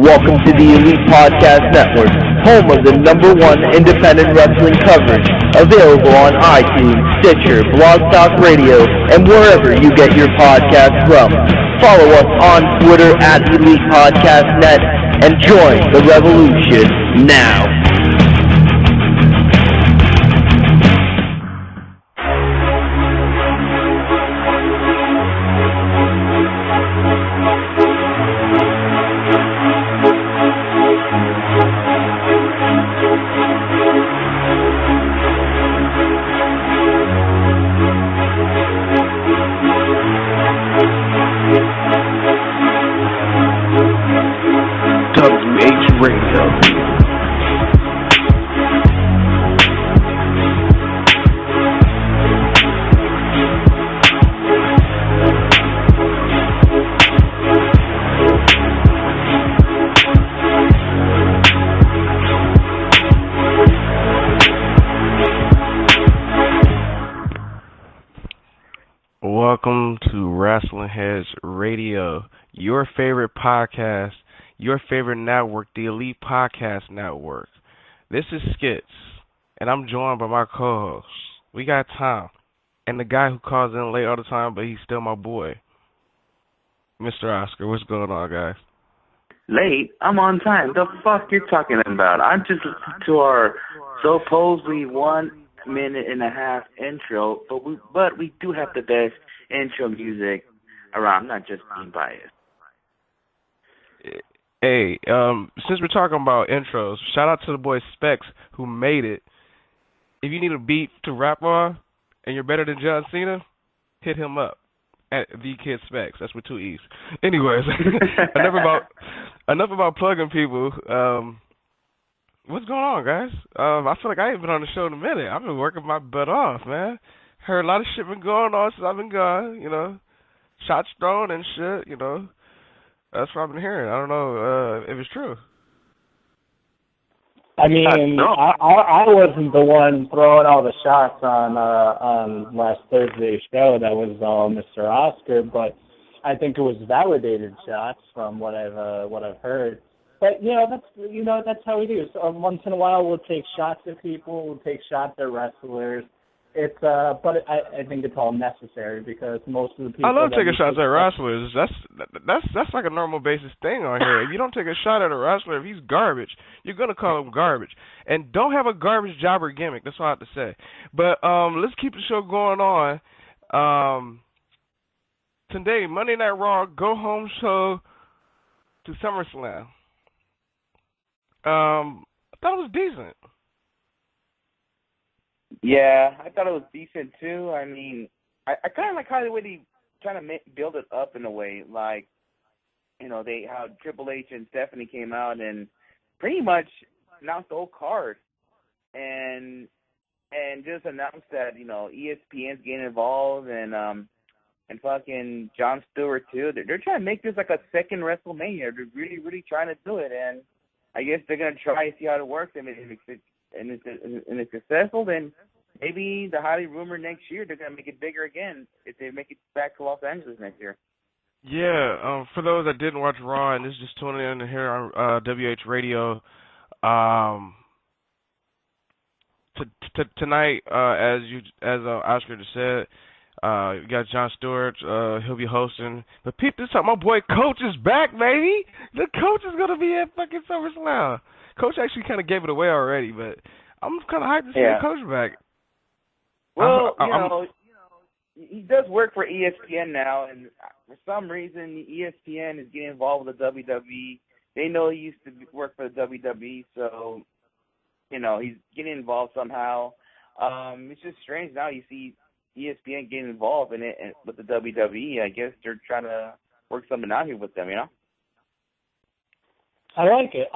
Welcome to the Elite Podcast Network, home of the #1 independent wrestling coverage, available on iTunes, Stitcher, blogtalk Radio, and wherever you get your podcasts from. Follow us on Twitter at Elite Podcast Net and join the revolution now. Welcome to Wrestling Heads Radio, your favorite podcast, your favorite network, the Elite Podcast Network. This is Skits, and I'm joined by my co-host. We got Tom, and the guy who calls in late all the time, but he's still my boy, Mr. Oscar. What's going on, guys? Late? I'm on time. The fuck you talking about? I'm just listening to our supposedly 1 minute and a half intro, but we do have the best intro music around. I'm not just being biased. Hey, since we're talking about intros, shout out to the boy Specs who made it. If you need a beat to rap on and you're better than John Cena, hit him up at the Kid Specs. That's with 2 E's. Anyways, enough about plugging people. What's going on, guys? I feel like I ain't been on the show in a minute. I've been working my butt off, man. Heard a lot of shit been going on since I've been gone, you know. Shots thrown and shit, you know. That's what I've been hearing. I don't know if it's true. I mean, I wasn't the one throwing all the shots on last Thursday's show. That was Mr. Oscar, but I think it was validated shots from what I've heard. But that's how we do. So once in a while, we'll take shots at people. We'll take shots at wrestlers. It's but I think it's all necessary because most of the people. I love taking shots at wrestlers. That's like a normal basis thing on here. If you don't take a shot at a wrestler, if he's garbage, you're gonna call him garbage. And don't have a garbage jobber gimmick. That's all I have to say. But let's keep the show going on. Today, Monday Night Raw, go home show to SummerSlam. I thought it was decent. Yeah, I thought it was decent too. I mean, I kind of like how they trying to build it up in a way, like, you know, how Triple H and Stephanie came out and pretty much announced the whole card, and just announced that, you know, ESPN's getting involved and fucking Jon Stewart too. They're trying to make this like a second WrestleMania. They're really, really trying to do it, and I guess they're gonna try to see how it works. I mean, if it's successful, then maybe the highly rumored next year they're gonna make it bigger again if they make it back to Los Angeles next year. Yeah, for those that didn't watch Raw and is just tuning in here on WH Radio, tonight, as Oscar just said, you got Jon Stewart. He'll be hosting. But peep this up, my boy Coach is back, baby. The Coach is gonna be at fucking SummerSlam. Coach actually kind of gave it away already, but I'm kind of hyped to see the Coach back. Well, you know, he does work for ESPN now, and for some reason, ESPN is getting involved with the WWE. They know he used to work for the WWE, so, you know, he's getting involved somehow. It's just strange now you see ESPN getting involved in it and with the WWE. I guess they're trying to work something out here with them, you know? I like it.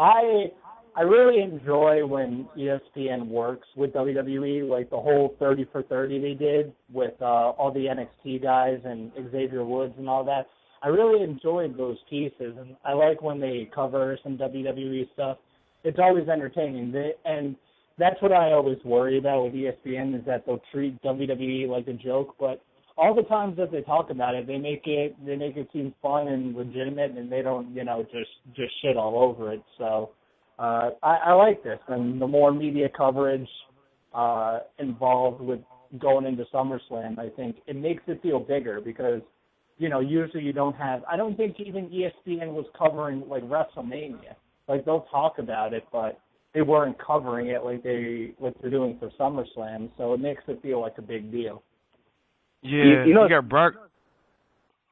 I really enjoy when ESPN works with WWE, like the whole 30 for 30 they did with all the NXT guys and Xavier Woods and all that. I really enjoyed those pieces, and I like when they cover some WWE stuff. It's always entertaining. And that's what I always worry about with ESPN, is that they'll treat WWE like a joke, but all the times that they talk about it, they make it seem fun and legitimate, and they don't, just shit all over it. So I like this, and the more media coverage involved with going into SummerSlam, I think it makes it feel bigger because, usually you don't have. I don't think even ESPN was covering like WrestleMania. Like they'll talk about it, but they weren't covering it like they're doing for SummerSlam. So it makes it feel like a big deal. Yeah, you got Brock.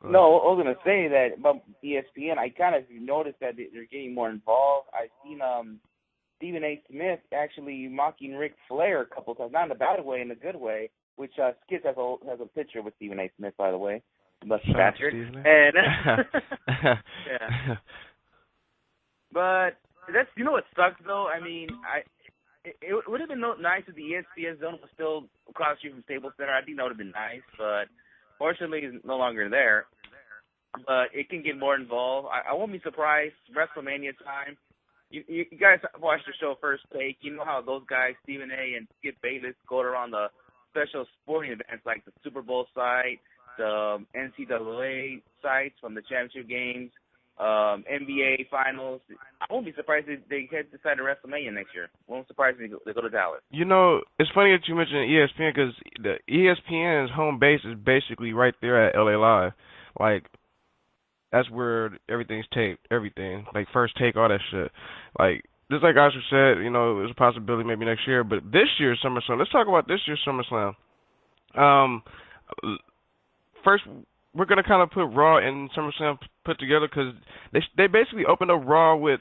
No, I was gonna say that about ESPN. I kind of noticed that they're getting more involved. I've seen Stephen A. Smith actually mocking Ric Flair a couple times, not in a bad way, in a good way. Which Skits has a picture with Stephen A. Smith, by the way, musty bastard. And yeah, but that's what sucks though. I mean, it would have been nice if the ESPN zone was still across the street from Staples Center. I think that would have been nice, but fortunately it's no longer there. But it can get more involved. I won't be surprised. WrestleMania time. You guys watch the show First Take. You know how those guys, Stephen A. and Skip Bayless, go around the special sporting events like the Super Bowl site, the NCAA sites from the championship games, NBA finals. I won't be surprised if they head to side of WrestleMania next year. Won't surprise me if they go to Dallas. It's funny that you mentioned ESPN because the ESPN's home base is basically right there at LA Live. Like, that's where everything's taped, everything. Like, First Take, all that shit. Like, just like Oscar said, there's a possibility maybe next year. But this year's SummerSlam, let's talk about this year's SummerSlam. First, we're going to kind of put Raw and SummerSlam put together because they basically opened up Raw with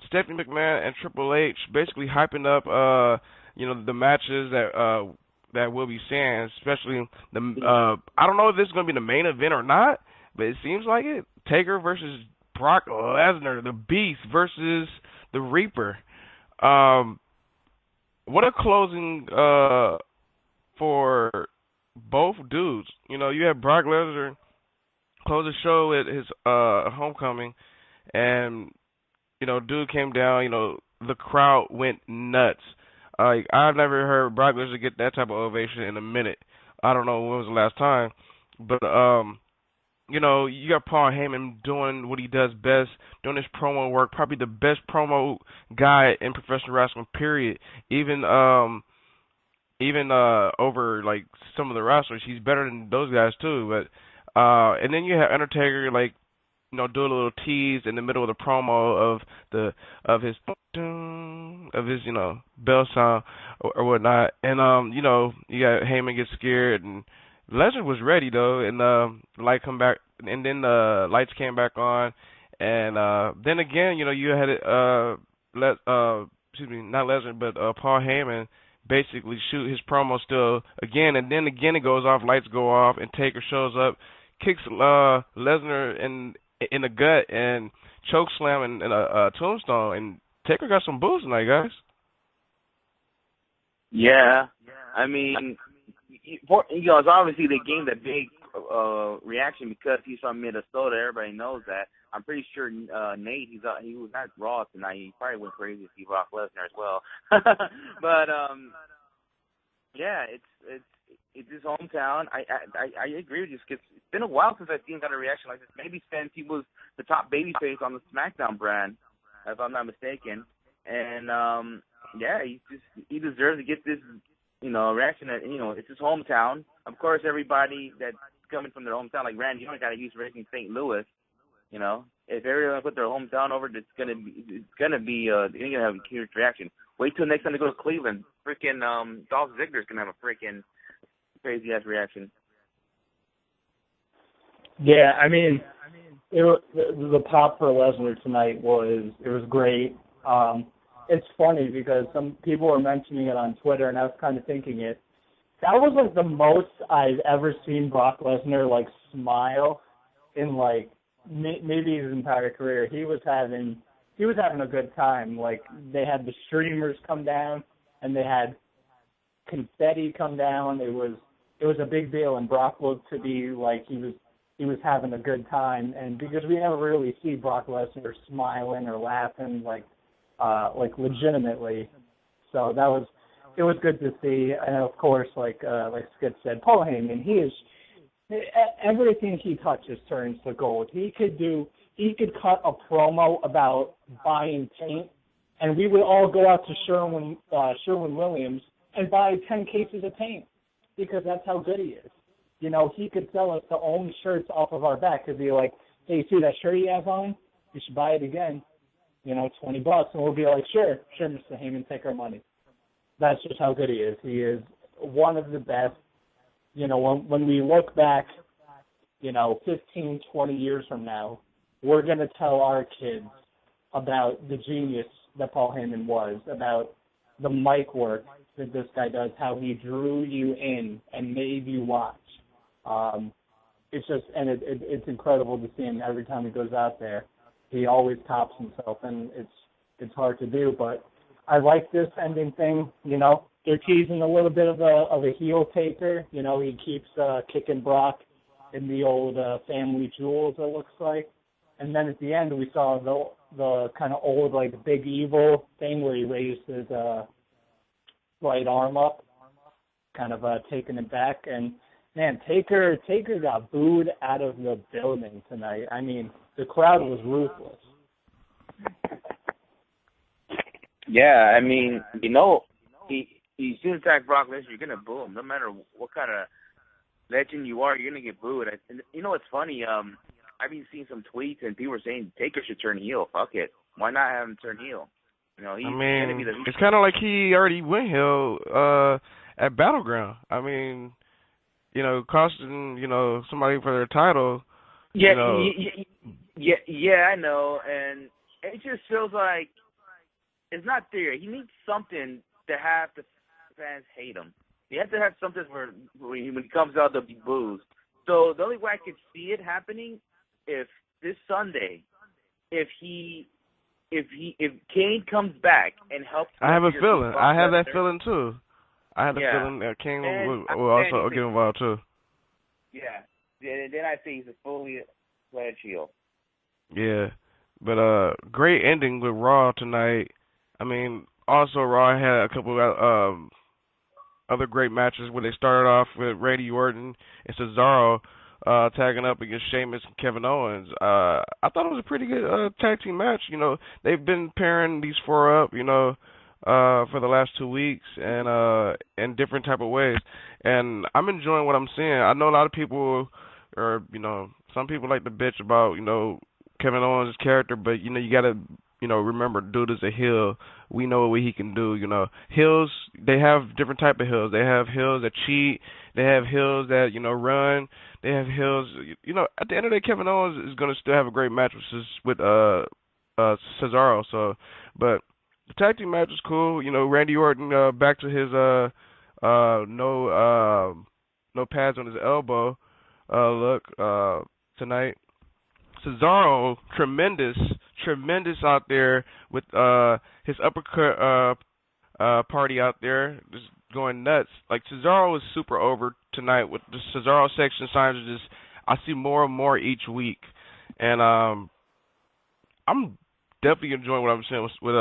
Stephanie McMahon and Triple H basically hyping up, the matches that we'll be seeing, especially I don't know if this is going to be the main event or not, but it seems like it. Taker versus Brock Lesnar, the Beast versus the Reaper. What a closing for both dudes. You had Brock Lesnar close the show at his homecoming, and dude came down. The crowd went nuts. I've never heard Brock Lesnar get that type of ovation in a minute. I don't know when was the last time, but you got Paul Heyman doing what he does best, doing his promo work, probably the best promo guy in professional wrestling, period. Even over like some of the wrestlers, he's better than those guys too. But and then you have Undertaker do a little tease in the middle of the promo of his bell sound or whatnot. And you got Heyman get scared, and Lesnar was ready though, and the light come back, and then the lights came back on, and then again you had not Lesnar but Paul Heyman basically shoot his promo still again, and then again it goes off, lights go off, and Taker shows up, kicks Lesnar in the gut, and choke slam and a tombstone, and Taker got some booze tonight, guys. Yeah, I mean, it's obviously they gained a big reaction because he's from Minnesota. Everybody knows that. I'm pretty sure Nate, he was not Raw tonight. He probably went crazy to see Brock Lesnar as well. But yeah, it's his hometown. I agree with you. It's been a while since I've seen got a reaction like this. Maybe since he was the top babyface on the SmackDown brand, if I'm not mistaken. And yeah, he deserves to get this reaction. That it's his hometown. Of course, everybody that's coming from their hometown, like Randy Orton, got to use Racing St. Louis. If everyone put their hometown over, it's gonna be you're gonna have a huge reaction. Wait till next time they go to Cleveland. Freaking Dolph Ziggler's gonna have a freaking crazy ass reaction. Yeah, I mean, the pop for Lesnar tonight was great. It's funny because some people were mentioning it on Twitter, and I was kind of thinking it. That was like the most I've ever seen Brock Lesnar like smile in like maybe his entire career. He was having a good time. Like they had the streamers come down, and they had confetti come down. It was a big deal, and Brock looked to be like he was having a good time. And because we never really see Brock Lesnar smiling or laughing like legitimately, so it was good to see. And of course, like Skip said, Paul Heyman, he Everything he touches turns to gold. He could cut a promo about buying paint, and we would all go out to Sherwin-Williams and buy 10 cases of paint because that's how good he is. You know, he could sell us to own shirts off of our back. He'd be like, hey, see that shirt you have on? You should buy it again. You know, $20. And we'll be like, sure, Mr. Heyman, take our money. That's just how good he is. He is one of the best. You know, when we look back, you know, 15, 20 years from now, we're going to tell our kids about the genius that Paul Heyman was, about the mic work that this guy does, how he drew you in and made you watch. It's just, and it's incredible to see him every time he goes out there. He always tops himself, and it's hard to do, but I like this ending thing, you know. They're teasing a little bit of a heel Taker. You know, he keeps kicking Brock in the old family jewels, it looks like. And then at the end, we saw the kind of old, like, big evil thing where he raised his right arm up, kind of taking it back. And, man, Taker got booed out of the building tonight. I mean, the crowd was ruthless. Yeah, I mean, you know, you soon attack Brock Lesnar, you're gonna boo him. No matter what kind of legend you are, you're gonna get booed. And you know what's funny? I've been seeing some tweets and people are saying Taker should turn heel. Fuck it, why not have him turn heel? You know, he's gonna be the. It's kind of like he already went heel at Battleground. I mean, you know, costing somebody for their title. Yeah, you know. yeah, I know, and it just feels like it's not there. He needs something to have the fans hate him. You have to have something where when he comes out, there'll be boos. So the only way I could see it happening if this Sunday, if Kane comes back and helps. I have a feeling. I have that feeling too. I have a feeling that Kane will also get involved too. Yeah. Then I think he's a fully fledged heel. Yeah, but great ending with Raw tonight. I mean, also Raw had a couple of other great matches where they started off with Randy Orton and Cesaro tagging up against Sheamus and Kevin Owens. I thought it was a pretty good tag team match. You know, they've been pairing these four up, for the last 2 weeks and in different type of ways. And I'm enjoying what I'm seeing. I know a lot of people some people like to bitch about, Kevin Owens' character, but, you got to, remember, dude is a heel. We know what he can do, Heels, they have different type of heels. They have heels that cheat. They have heels that, run. They have heels, at the end of the day, Kevin Owens is going to still have a great match with Cesaro. So, but the tag team match was cool. Randy Orton back to his no pads on his elbow look tonight. Cesaro, tremendous out there with his uppercut party out there, just going nuts. Like, Cesaro is super over tonight with the Cesaro section signs. I see more and more each week, and I'm definitely enjoying what I'm seeing with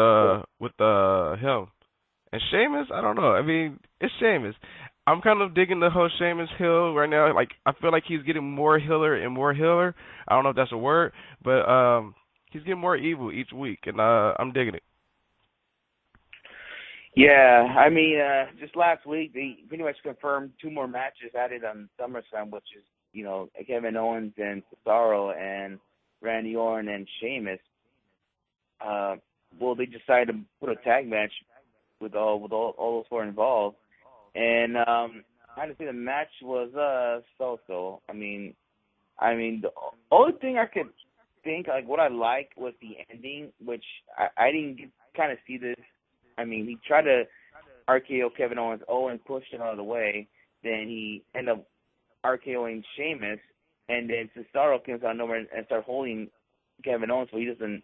him. And Sheamus, I don't know. I mean, it's Sheamus. I'm kind of digging the whole Sheamus heel right now. Like, I feel like he's getting more healer and more healer. I don't know if that's a word, but he's getting more evil each week, and I'm digging it. Yeah, I mean, just last week they pretty much confirmed 2 more matches added on SummerSlam, which is Kevin Owens and Cesaro and Randy Orton and Sheamus. Well, they decided to put a tag match with all those 4 involved. And honestly, the match was so-so. I mean, the only thing I could think, like, what I liked was the ending, which I didn't kind of see this. I mean, he tried to RKO Kevin Owens. Owens pushed him out of the way. Then he ended up RKOing Sheamus. And then Cesaro comes out of nowhere and starts holding Kevin Owens so he doesn't,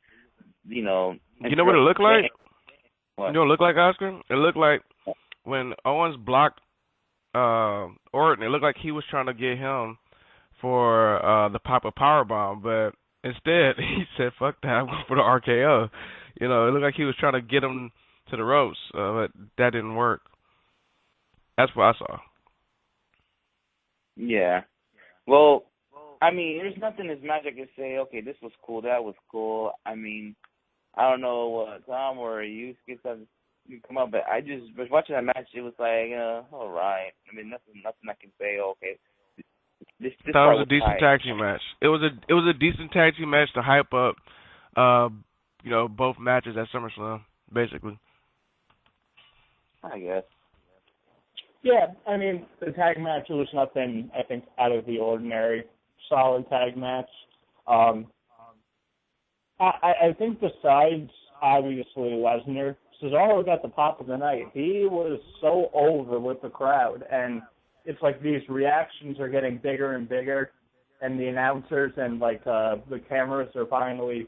You know what it looked like? What? You know what it looked like, Oscar? It looked like when Owens blocked Orton, it looked like he was trying to get him for the powerbomb, but instead he said, fuck that, I'm going for the RKO. It looked like he was trying to get him to the ropes, but that didn't work. That's what I saw. Yeah. Well, I mean, there's nothing in this match I can say, okay, this was cool, that was cool. I mean, I don't know what Tom or you come up, but I just was watching that match. It was like, all right. I mean, nothing I can say. Okay, this That part was a decent tag team match. It was a decent tag team match to hype up, both matches at SummerSlam, basically. I guess. Yeah, I mean, the tag match was nothing, I think, out of the ordinary. Solid tag match. I think besides, obviously, Lesnar, Cesaro got the pop of the night. He was so over with the crowd, and it's like these reactions are getting bigger and bigger, and the announcers and, the cameras are finally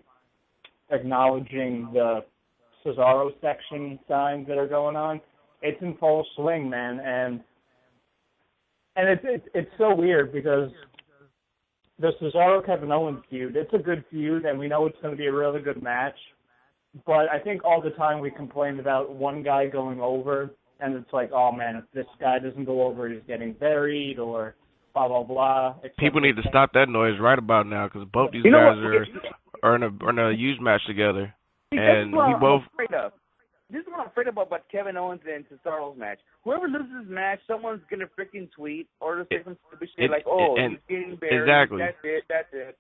acknowledging the Cesaro section signs that are going on. It's in full swing, man, and it's so weird because the Cesaro-Kevin Owens feud, it's a good feud, and we know it's going to be a really good match, but I think all the time we complain about one guy going over, and it's like, oh, man, if this guy doesn't go over, he's getting buried, or blah, blah, blah. People need to stop that noise right about now, because both these guys are in a huge match together, and we both... This is what I'm afraid about Kevin Owens and Cesaro's match. Whoever loses this match, someone's going to freaking tweet or to say some stupid shit like, he's getting buried. Exactly. That's it.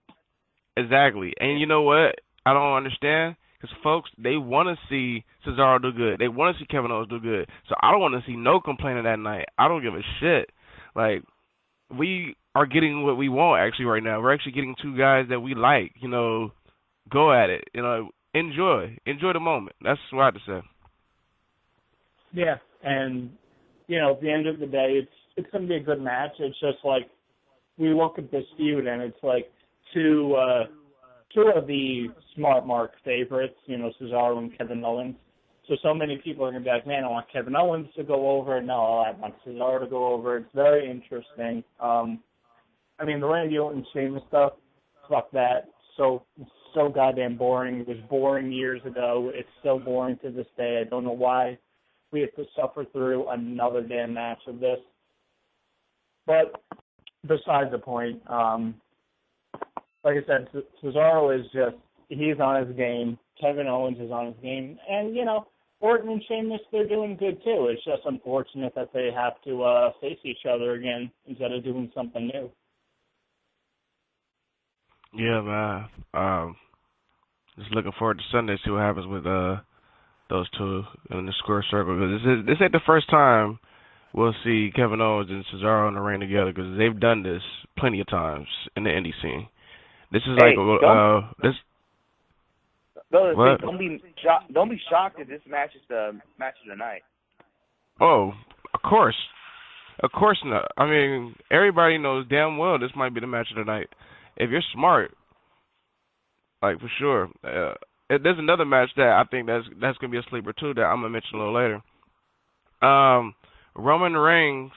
Exactly. And you know what? I don't understand. Because, folks, they want to see Cesaro do good. They want to see Kevin Owens do good. So I don't want to see no complaining that night. I don't give a shit. Like, we are getting what we want, actually, right now. We're actually getting two guys that we like. Go at it. Enjoy. Enjoy the moment. That's what I have to say. Yeah, and, at the end of the day, it's going to be a good match. It's just like we look at this feud, and it's like two of the smart mark favorites, Cesaro and Kevin Owens. So many people are going to be like, man, I want Kevin Owens to go over. No, I want Cesaro to go over. It's very interesting. I mean, the Randy Orton Sheamus stuff, fuck that. So goddamn boring. It was boring years ago. It's so boring to this day. I don't know why we have to suffer through another damn match of this. But besides the point, like I said, Cesaro is just, he's on his game. Kevin Owens is on his game. And, Orton and Sheamus, they're doing good too. It's just unfortunate that they have to face each other again instead of doing something new. Yeah, man. Just looking forward to Sunday, see what happens with those two in the square circle. Because this ain't the first time we'll see Kevin Owens and Cesaro in the ring together, because they've done this plenty of times in the indie scene. This is this. Don't be shocked if this match is the match of the night. Oh, of course not. I mean, everybody knows damn well this might be the match of the night. If you're smart, for sure. There's another match that I think that's gonna be a sleeper too that I'm gonna mention a little later. Roman Reigns,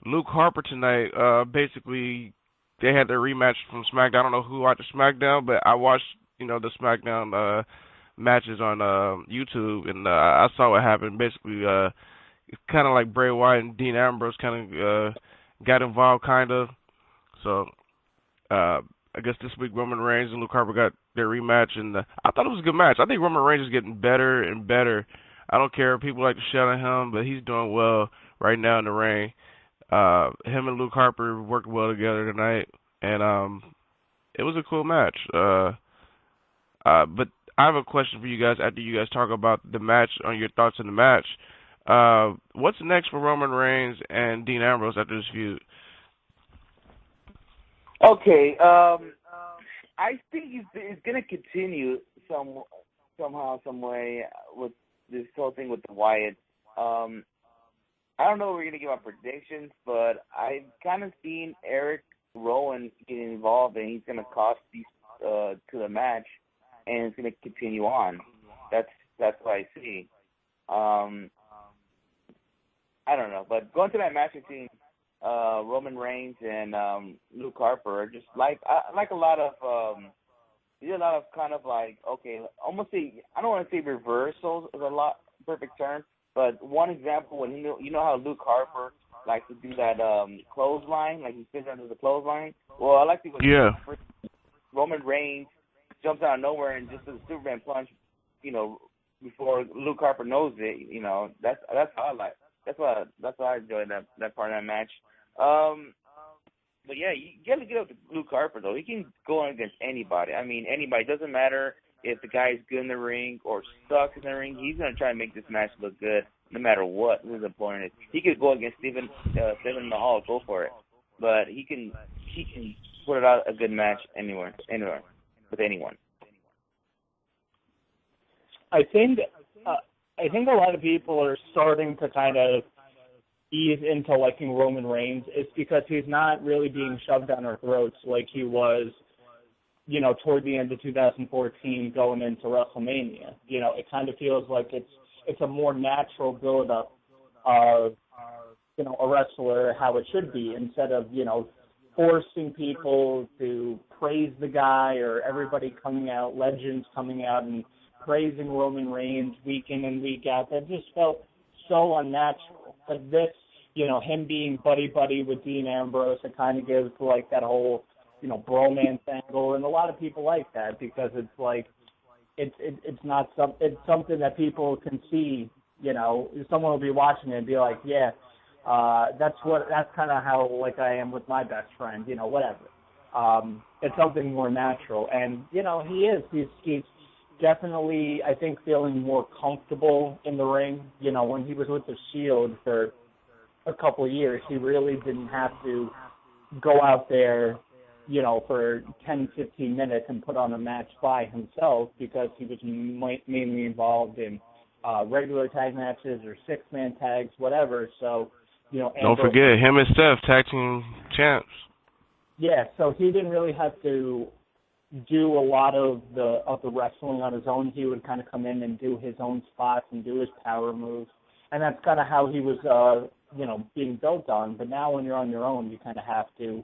Luke Harper tonight. Basically, they had their rematch from SmackDown. I don't know who watched SmackDown, but I watched the SmackDown matches on YouTube, and I saw what happened. Basically, it's kind of like Bray Wyatt and Dean Ambrose kind of got involved, kind of. So I guess this week Roman Reigns and Luke Harper got their rematch, and I thought it was a good match. I think Roman Reigns is getting better and better. I don't care if people like to shout at him, but he's doing well right now in the ring. Him and Luke Harper worked well together tonight, and it was a cool match. But I have a question for you guys after you guys talk about the match, on your thoughts on the match. What's next for Roman Reigns and Dean Ambrose after this feud? Okay, I think it's going to continue somehow, some way with this whole thing with the Wyatt. I don't know if we're going to give our predictions, but I've kind of seen Eric Rowan getting involved, and he's going to cost these to the match, and it's going to continue on. That's what I see. I don't know, but going to that match between Roman Reigns and Luke Harper, are just like a lot of you did a lot of kind of like, okay, almost I don't want to say reversals is a lot perfect term, but one example when you know how Luke Harper likes to do that clothesline, like he sits under the clothesline. Well, I like to go. Yeah. Roman Reigns jumps out of nowhere and just does a Superman punch, before Luke Harper knows it. That's how I like. That's why I enjoyed that part of that match. But yeah, you got to get up to Luke Harper though. He can go on against anybody. I mean, anybody. It doesn't matter if the guy's good in the ring or sucks in the ring. He's gonna try to make this match look good, no matter what his opponent is. He could go against Stephen Mahal, go for it. But he can put it out a good match anywhere with anyone. I think a lot of people are starting to kind of ease into liking Roman Reigns. It's because he's not really being shoved down our throats like he was, toward the end of 2014 going into WrestleMania. It kind of feels like it's a more natural build-up of, a wrestler how it should be, instead of, forcing people to praise the guy or everybody coming out, legends coming out and praising Roman Reigns week in and week out. That just felt so unnatural. But this, him being buddy-buddy with Dean Ambrose, it kind of gives, like, that whole, bromance angle. And a lot of people like that because it's like, it's something that people can see, someone will be watching it and be like, yeah, that's kind of how, like, I am with my best friend, whatever. It's something more natural. And, he's definitely, I think, feeling more comfortable in the ring. When he was with the Shield for a couple of years, he really didn't have to go out there, for 10, 15 minutes and put on a match by himself because he was mainly involved in regular tag matches or six-man tags, whatever. So, don't forget, him and Steph, tag team champs. Yeah, so he didn't really have to do a lot of the wrestling on his own. He would kind of come in and do his own spots and do his power moves. And that's kind of how he was, being built on. But now when you're on your own, you kind of have to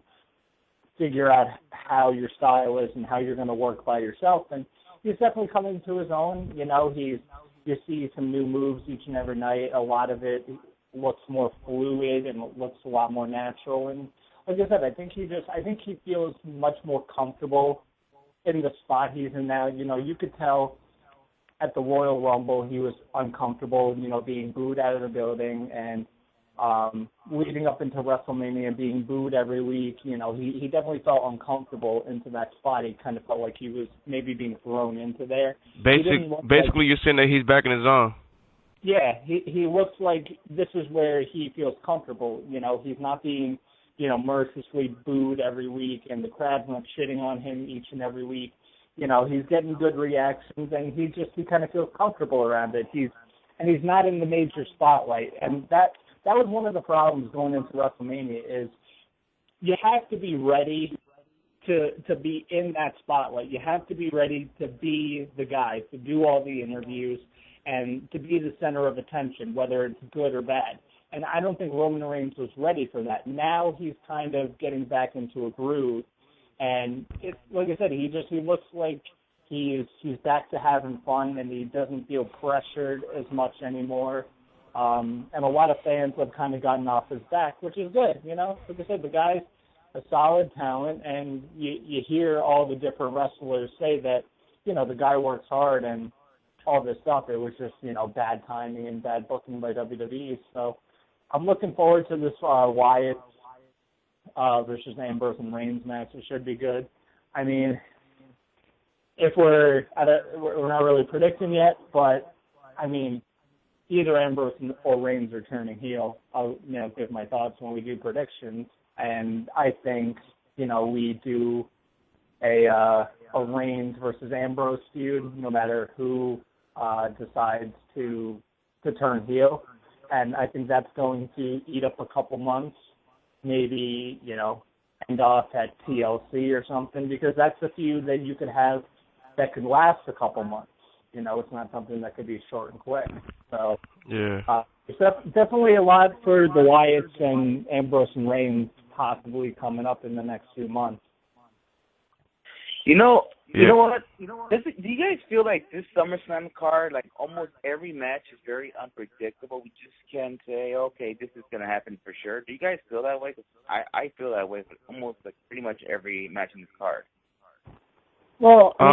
figure out how your style is and how you're going to work by yourself. And he's definitely coming to his own. You see some new moves each and every night. A lot of it looks more fluid and looks a lot more natural. And like I said, I think he feels much more comfortable in the spot he's in now. You could tell at the Royal Rumble he was uncomfortable, being booed out of the building, and leading up into WrestleMania being booed every week. He definitely felt uncomfortable into that spot. He kind of felt like he was maybe being thrown into there. Basically, you're saying that he's back in his zone. Yeah, he looks like this is where he feels comfortable. He's not being, mercilessly booed every week, and the crowd's not shitting on him each and every week. He's getting good reactions, and he kind of feels comfortable around it. He's not in the major spotlight, and that was one of the problems going into WrestleMania is you have to be ready to be in that spotlight. You have to be ready to be the guy, to do all the interviews, and to be the center of attention, whether it's good or bad. And I don't think Roman Reigns was ready for that. Now he's kind of getting back into a groove, and like I said, he looks like he's back to having fun, and he doesn't feel pressured as much anymore. And a lot of fans have kind of gotten off his back, which is good. Like I said, the guy's a solid talent, and you hear all the different wrestlers say that, the guy works hard and all this stuff. It was just, bad timing and bad booking by WWE. So I'm looking forward to this Wyatt versus Ambrose and Reigns match. It should be good. I mean, if we're not really predicting yet, but I mean, either Ambrose or Reigns are turning heel. I'll give my thoughts when we do predictions, and I think we do a Reigns versus Ambrose feud, no matter who decides to turn heel. And I think that's going to eat up a couple months, maybe, end off at TLC or something, because that's a feud that you could have that could last a couple months. It's not something that could be short and quick. So, yeah. It's definitely a lot for the Wyatts and Ambrose and Reigns possibly coming up in the next few months. You know what? Do you guys feel like this SummerSlam card, like almost every match is very unpredictable? We just can't say, okay, this is going to happen for sure. Do you guys feel that way? 'Cause I feel that way with almost like pretty much every match in this card. Well, I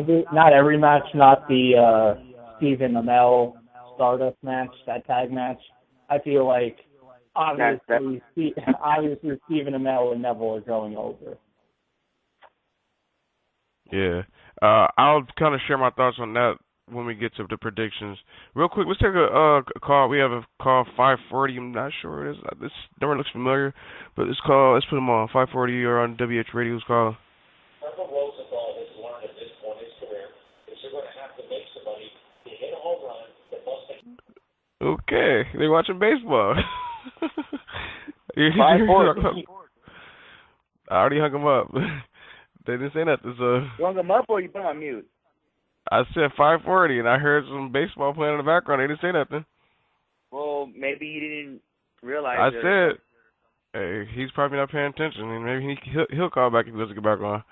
mean, not every match, not the Stephen Amell Stardust match, that tag match. I feel like obviously Stephen Amell and Neville are going over. Yeah. I'll kind of share my thoughts on that when we get to the predictions. Real quick, let's take a call. We have a call 540. I'm not sure it is. This number looks familiar, but let's put him on 540. You're on WH Radio's call. Michael Rosenthal has learned at this point in his career that you're going to have to make somebody to hit a home run that must make. Okay, they're watching baseball. 540. I already hung him up. They didn't say nothing, so. You hung him up or you put him on mute? I said 540, and I heard some baseball playing in the background. They didn't say nothing. Well, maybe he didn't realize I it. said, hey, he's probably not paying attention, and maybe he'll call back if he doesn't get back on.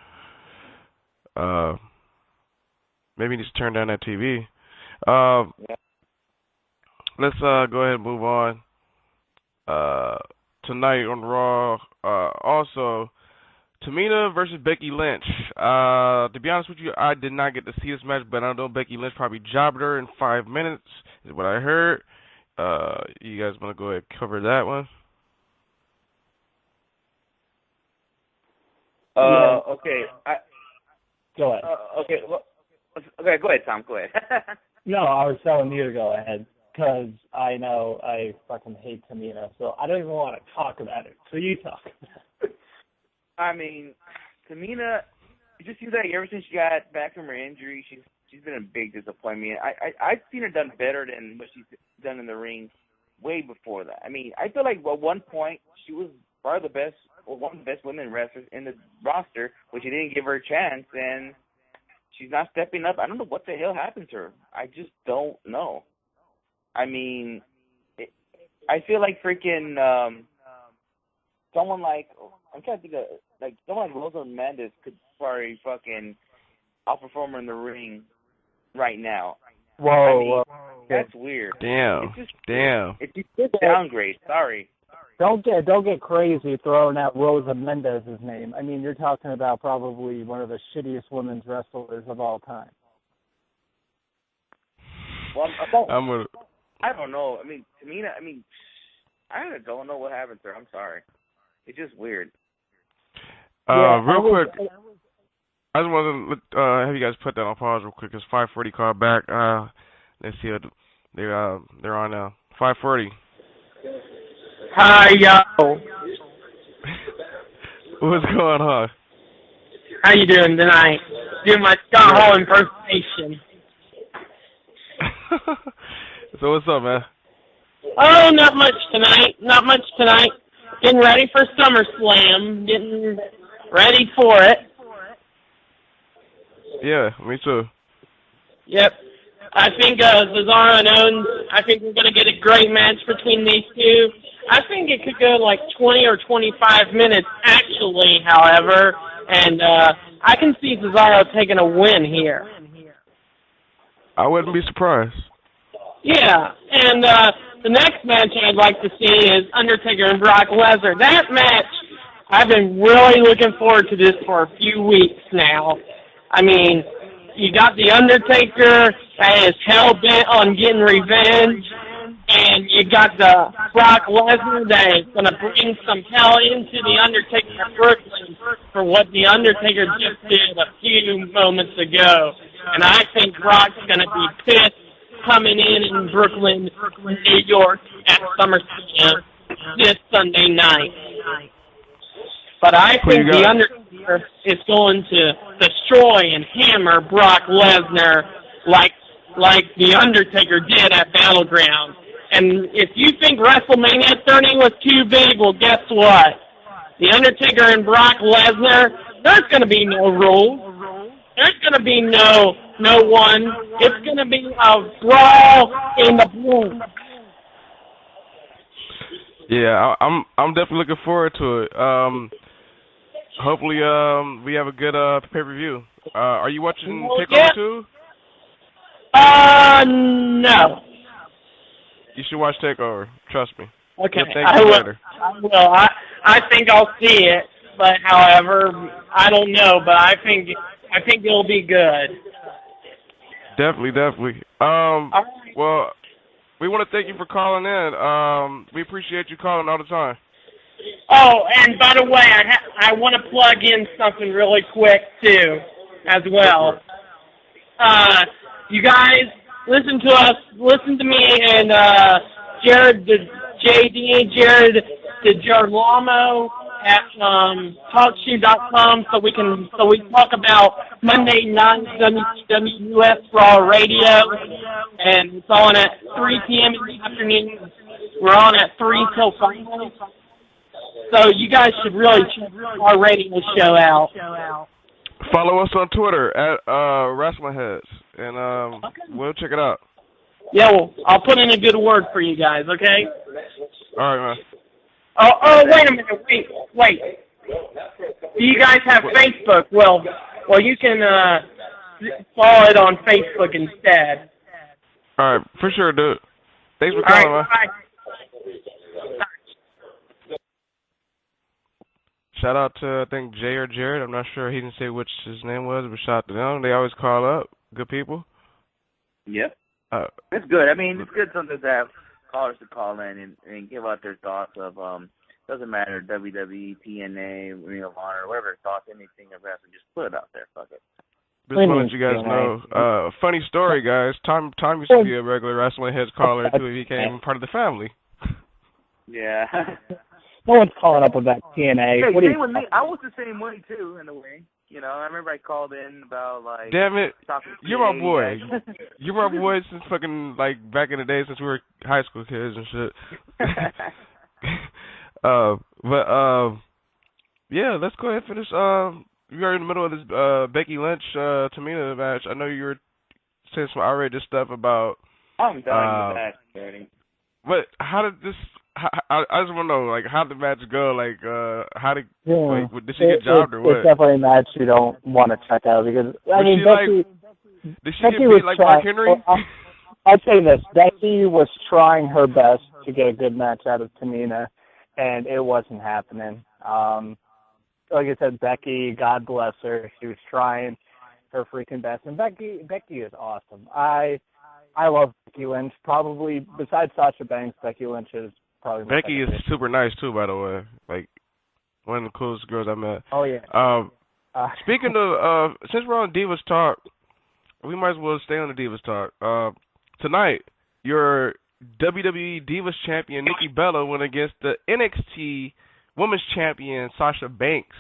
Maybe he needs to turn down that TV. Let's go ahead and move on. Tonight on Raw, also, Tamina versus Becky Lynch. To be honest with you, I did not get to see this match, but I know Becky Lynch probably jobbed her in 5 minutes, is what I heard. You guys want to go ahead and cover that one? Okay. Go ahead. Okay. Well, okay, go ahead, Tom. Go ahead. No, I was telling you to go ahead because I know I fucking hate Tamina, so I don't even want to talk about it. So you talk. I mean, Tamina, it just seems like ever since she got back from her injury, she's been a big disappointment. I've seen her done better than what she's done in the ring way before that. I mean, I feel like at one point she was probably the best, or one of the best women wrestlers in the roster, which you didn't give her a chance, and she's not stepping up. I don't know what the hell happened to her. I just don't know. I mean, I feel like freaking someone like, I'm trying to think of, like, someone like Rosa Mendes could probably fucking outperform her in the ring right now. Whoa, I mean, whoa. that's weird. Damn. It's just downgrade. Sorry. Don't get crazy throwing out Rosa Mendez's name. I mean, you're talking about probably one of the shittiest women's wrestlers of all time. Well, I'm I don't know. I mean, Tamina, I don't know what happened to her. I'm sorry. It's just weird. Real quick, I just wanted to have you guys put that on pause real quick. It's 540 call back. Let's see. They're on now. 540. Hi, yo. What's going on? How you doing tonight? Doing my Scott Hall impersonation. So what's up, man? Oh, not much tonight. Getting ready for SummerSlam. Getting ready for it. Yeah, me too. Yep. I think Cesaro and Owens, I think we're going to get a great match between these two. I think it could go like 20 or 25 minutes, actually, however. And I can see Cesaro taking a win here. I wouldn't be surprised. Yeah, and the next match I'd like to see is Undertaker and Brock Lesnar. That match, I've been really looking forward to this for a few weeks now. I mean, you got the Undertaker that is hell-bent on getting revenge, and you got the Brock Lesnar that is going to bring some hell into the Undertaker at Brooklyn for what the Undertaker just did a few moments ago. And I think Brock's going to be pissed coming in Brooklyn, New York at SummerSlam this Sunday night. But I think the Undertaker is going to destroy and hammer Brock Lesnar like the Undertaker did at Battleground. And if you think WrestleMania 30 was too big, well, guess what? The Undertaker and Brock Lesnar, there's going to be no rules. There's going to be no one. It's going to be a brawl in the blue. Yeah, I'm definitely looking forward to it. hopefully, we have a good pay-per-view. Are you watching Well, Takeover too? No. You should watch Takeover. Trust me. Okay, You'll thank me later. I will. I think I'll see it, but however, I don't know. But I think it'll be good. Definitely. Well, we want to thank you for calling in. We appreciate you calling all the time. Oh, and by the way, I want to plug in something really quick too, as well. You guys listen to us, listen to me and Jared, Jared DiGirolamo at talkshoe.com so we talk about Monday night WWE Raw Radio, and it's on at 3 p.m. in the afternoon. We're on at 3 till 5. So you guys should really check our radio show out. Follow us on Twitter at Wrestling Heads, and we'll check it out. Yeah, well, I'll put in a good word for you guys, okay? All right, man. Oh, wait a minute. Wait. Do you guys have Facebook? Well, you can follow it on Facebook instead. All right, for sure, dude. Thanks for calling, man. Bye. Shout out to, I think, Jay or Jared. I'm not sure. He didn't say which his name was, but shout out to them. They always call up. Good people. Yep. It's good. I mean, it's good sometimes to have callers to call in and give out their thoughts of, doesn't matter, WWE, TNA, Ring of Honor, whatever thoughts, anything of wrestling, just put it out there. Fuck it. Just want to let you guys know. Funny story, guys. Tom used to be a regular Wrestling Heads caller until he became part of the family. Yeah. No one's calling up about TNA. Hey, what same with me. I was the same way, too, in a way. You know, I remember I called in about, like... Damn it. You're my boy. You're my boy since fucking, like, back in the day since we were high school kids and shit. Yeah, let's go ahead and finish. We are in the middle of this Becky Lynch, Tamina match. I know you were saying some outrageous stuff about... I'm done with that already. But how did this... I just want to know, like, how did the match go? Like, how did... Yeah. Like, did she get jobbed or what? It's definitely a match you don't want to check out because, Becky... Did she Becky get beat like Mark Henry? I'd say this. Becky was trying her best to get a good match out of Tamina, and it wasn't happening. Like I said, Becky, God bless her, she was trying her freaking best. And Becky is awesome. I love Becky Lynch. Probably, besides Sasha Banks, Becky Lynch is probably my Becky is super nice, too, by the way. Like, one of the coolest girls I met. Oh, yeah. Speaking of, since we're on Divas Talk, we might as well stay on the Divas Talk. Tonight, your WWE Divas champion, Nikki Bella, went against the NXT Women's Champion, Sasha Banks.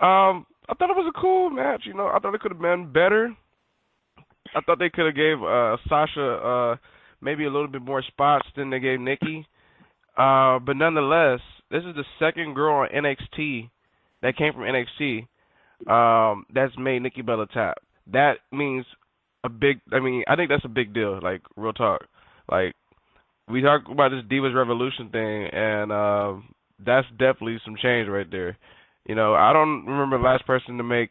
I thought it was a cool match, you know. I thought it could have been better. I thought they could have gave Sasha maybe a little bit more spots than they gave Nikki. But nonetheless, this is the second girl on NXT that came from NXT that's made Nikki Bella tap. That means I think that's a big deal, like, real talk. Like, we talk about this Divas Revolution thing, and that's definitely some change right there. You know, I don't remember the last person to make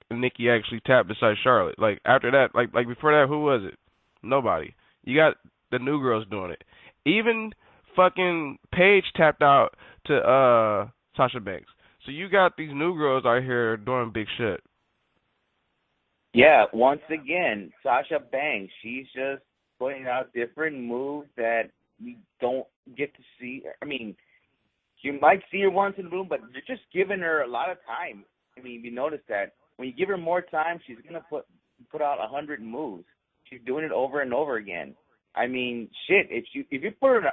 Nikki actually tap besides Charlotte. Like, after that, like before that, who was it? Nobody. You got the new girls doing it. Even fucking Paige tapped out to Sasha Banks. So you got these new girls out here doing big shit. Yeah, once again, Sasha Banks, she's just putting out different moves that we don't get to see. I mean, you might see her once in a blue, but you're just giving her a lot of time. I mean, you notice that when you give her more time, she's gonna put out 100 moves. She's doing it over and over again. I mean, shit. If you put her in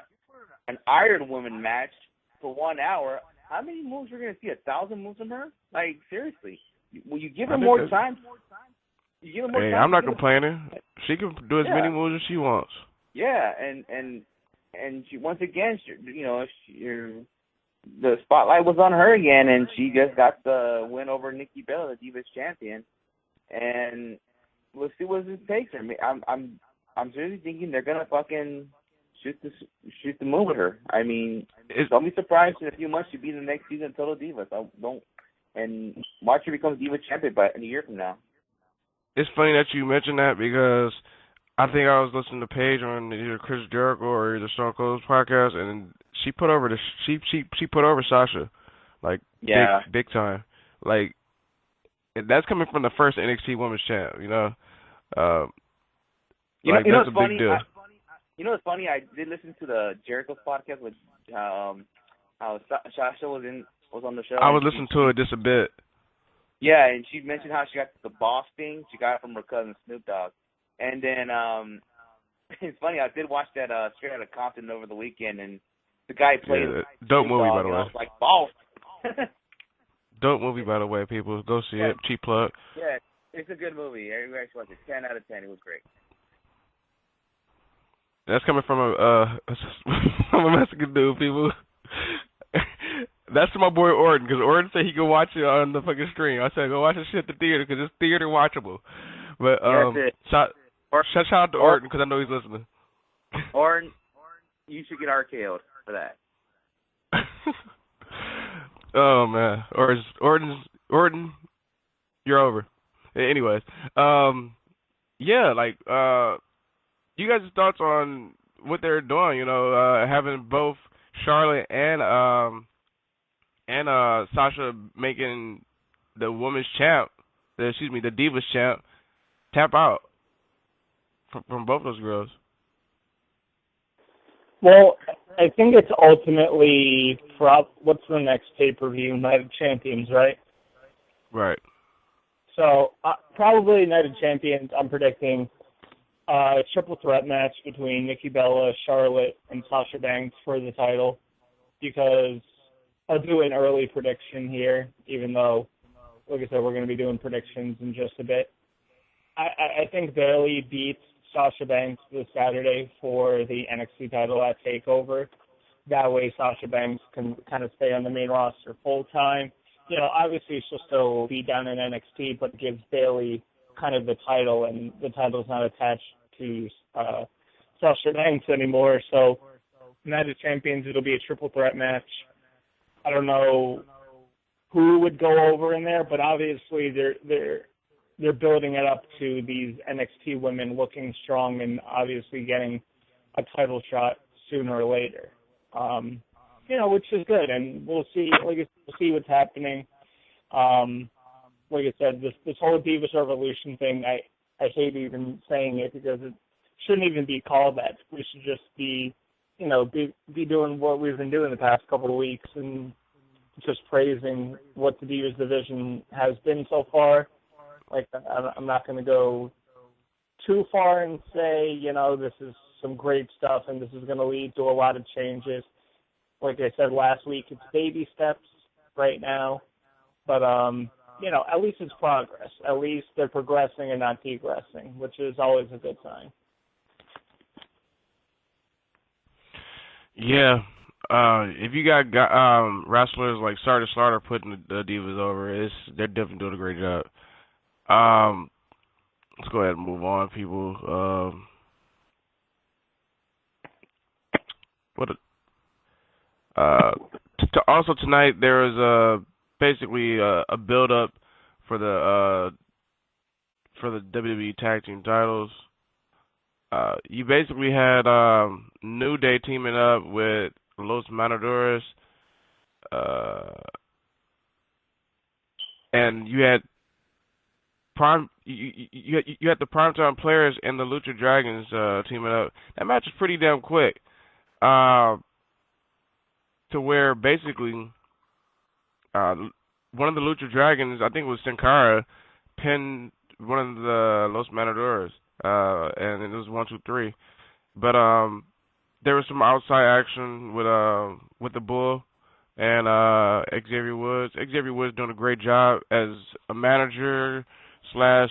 an Iron Woman match for 1 hour, how many moves are we gonna see? 1,000 moves from her? Like, seriously, when you give her more time. Hey, I'm not complaining. She can do as many moves as she wants. Yeah, and she, once again, the spotlight was on her again, and she just got the win over Nikki Bella, the Divas champion. And we'll see what this takes her. I mean, I'm really thinking they're gonna fucking shoot the move with her. I mean, don't be surprised in a few months she'll be the next season Total Divas. and watch her become Diva champion in a year from now. It's funny that you mentioned that because I think I was listening to Paige on either Chris Jericho or either Stone Cold's podcast, and she put over she put over Sasha, like big time, like and that's coming from the first NXT Women's Champ, you know. Like that's a big deal. You know what's funny? I did listen to the Jericho's podcast with how Sasha was on the show. I was listening to it just a bit. Yeah, and she mentioned how she got the boss thing. She got it from her cousin Snoop Dogg. And then it's funny. I did watch that Straight Outta Compton over the weekend, and the guy played. Dope movie, by the way. I was like, boss. Dope movie, by the way, people. Go see it. Cheap plug. Yeah, it's a good movie. Everybody should watch it. 10 out of 10. It was great. That's coming from a Mexican dude, people. That's to my boy Orton, because Orton said he could watch it on the fucking stream. I said, go watch this shit at the theater, because it's theater watchable. But shout out to Orton, because I know he's listening. Orton, you should get RKO'd for that. Oh, man. Orton, you're over. Anyways, yeah, like, you guys' thoughts on what they're doing, you know, having both Charlotte and Sasha making the women's champ, the Divas champ, tap out from both those girls. Well, I think it's ultimately what's the next pay-per-view? Night of Champions, right? Right. So probably Night of Champions, I'm predicting a triple threat match between Nikki Bella, Charlotte, and Sasha Banks for the title, because I'll do an early prediction here, even though, like I said, we're going to be doing predictions in just a bit. I think Bayley beats Sasha Banks this Saturday for the NXT title at TakeOver. That way Sasha Banks can kind of stay on the main roster full-time. You know, obviously she'll still be down in NXT, but gives Bayley kind of the title, and the title's not attached to Sasha Banks anymore. So Night of Champions, it'll be a triple threat match. I don't know who would go over in there, but obviously they're building it up to these NXT women looking strong and obviously getting a title shot sooner or later. You know, which is good, and we'll see. We'll see what's happening. Like I said, this whole Divas Revolution thing, I hate even saying it because it shouldn't even be called that. We should just be doing what we've been doing the past couple of weeks and just praising what the Divas division has been so far. Like, I'm not going to go too far and say, you know, this is some great stuff and this is going to lead to a lot of changes. Like I said last week, it's baby steps right now. But, you know, at least it's progress. At least they're progressing and not degressing, which is always a good sign. Yeah. If you got wrestlers like Sartor Slaughter putting the Divas over, they're definitely doing a great job. Let's go ahead and move on, people. Also tonight there was basically a build up for the WWE Tag Team titles. You basically had New Day teaming up with Los Matadores, and you had you had the Primetime Players and the Lucha Dragons teaming up. That match was pretty damn quick, to where basically one of the Lucha Dragons, I think it was Sin Cara, pinned one of the Los Matadores, and it was 1, 2, 3. But there was some outside action with the Bull and Xavier Woods. Xavier Woods doing a great job as a manager slash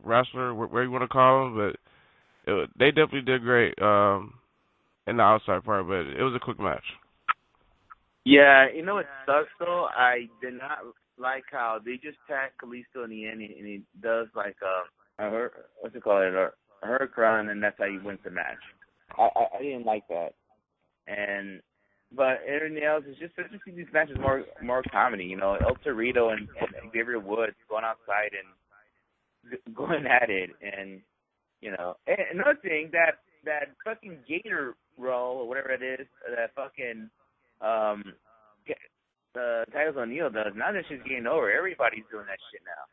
wrestler, where you want to call him, but they definitely did great in the outside part. But it was a quick match. Yeah, you know what sucks though? I did not like how they just tagged Kalisto in the end, and he does like a hurricane, and that's how he wins the match. I didn't like that. And But everything else is just to see these matches more comedy. You know, El Torito and Xavier Woods going outside and going at it, and you know, and another thing that fucking Gator roll or whatever it is, that fucking Titus O'Neil does. Now that shit's getting over. Everybody's doing that shit now.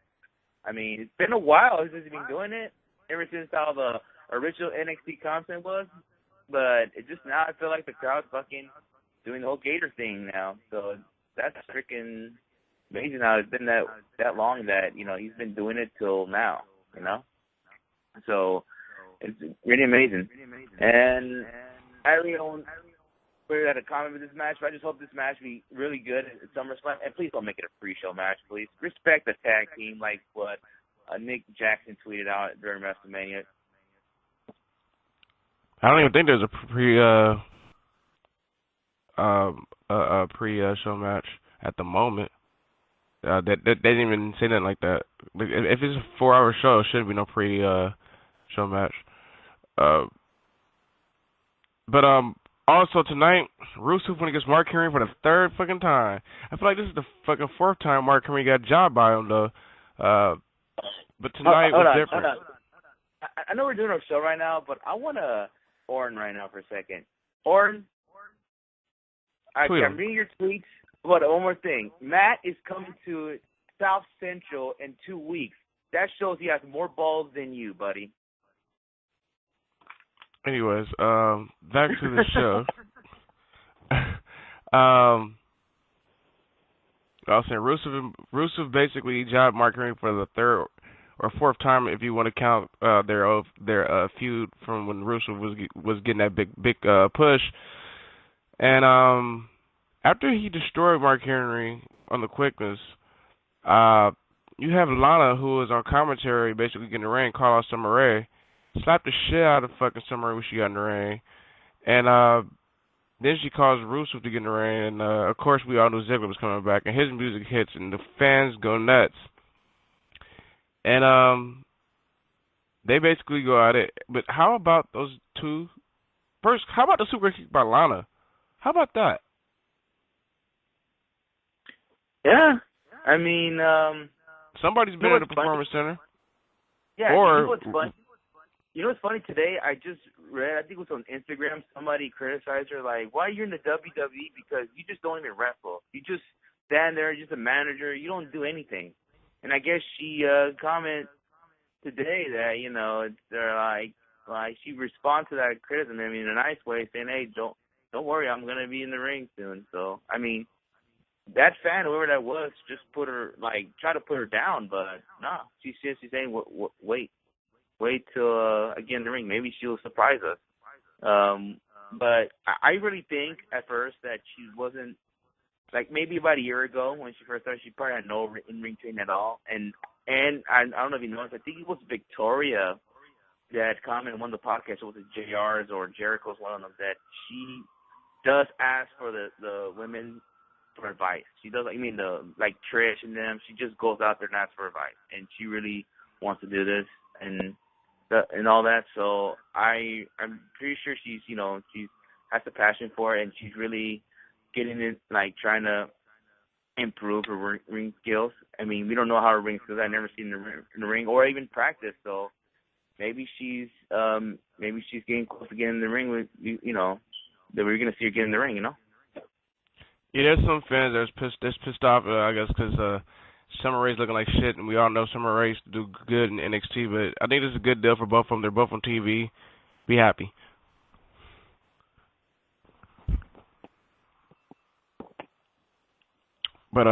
I mean, it's been a while since he's been doing it, ever since how the original NXT content was. But it just now I feel like the crowd's fucking doing the whole Gator thing now. So that's freaking amazing how it's been that long that, you know, he's been doing it till now, you know? So it's really amazing. And I really don't really had a comment with this match, but I just hope this match be really good at SummerSlam. And please don't make it a pre-show match, please. Respect the tag team like what Nick Jackson tweeted out during WrestleMania. I don't even think there's a pre-show match at the moment. They didn't even say nothing like that. Like, if it's a 4-hour show, it shouldn't be no pre-show match. But also tonight, Rusev went against Mark Henry for the third fucking time. I feel like this is the fucking fourth time Mark Henry got jobbed by him though. But tonight was different. Hold on. I know we're doing our show right now, but I want to Orton right now for a second. Orton, I'm reading your tweets. But one more thing. Matt is coming to South Central in 2 weeks. That shows he has more balls than you, buddy. Anyways, back to the show. I was saying Rusev basically jobbed Mark Henry for the third or fourth time, if you want to count their feud from when Rusev was getting that big push. And after he destroyed Mark Henry on the quickness, you have Lana, who was on commentary, basically getting the ring, call out Summer Rae, slapped the shit out of fucking Summer Rae when she got in the ring, and then she calls Rusev to get in the ring, and of course we all knew Ziggler was coming back, and his music hits, and the fans go nuts. And they basically go at it. But how about those two? First, how about the super kick by Lana? How about that? Yeah, I mean, somebody's been at the Performance Center. Yeah, or, you know what's funny? You know what's funny? Today I just read, I think it was on Instagram, somebody criticized her, like, why are you in the WWE? Because you just don't even wrestle. You just stand there, you're just a manager. You don't do anything. And I guess she commented today that, you know, they're like she responds to that criticism, I mean, in a nice way, saying, hey, don't worry, I'm going to be in the ring soon. So, I mean, that fan, whoever that was, just put her, like, try to put her down, but no, she's saying, wait till I get in the ring. Maybe she'll surprise us. But I really think at first that she wasn't, like maybe about a year ago when she first started, she probably had no in-ring training at all. And I don't know if you noticed, I think it was Victoria that commented on one of the podcasts, was it JR's or Jericho's, one of them, that she does ask for the women for advice. She does, like Trish and them, she just goes out there and asks for advice. And she really wants to do this and all that. So I'm pretty sure she has the passion for it, and she's really getting it, like trying to improve her ring skills. I mean, we don't know how her ring skills. I've never seen her in the ring or even practice. So maybe she's getting close to getting in the ring with that we're gonna see her get in the ring. Yeah, there's some fans that's pissed off. I guess because Summer Rae's looking like shit, and we all know Summer Rae used to do good in NXT. But I think this is a good deal for both of them. They're both on TV. Be happy. But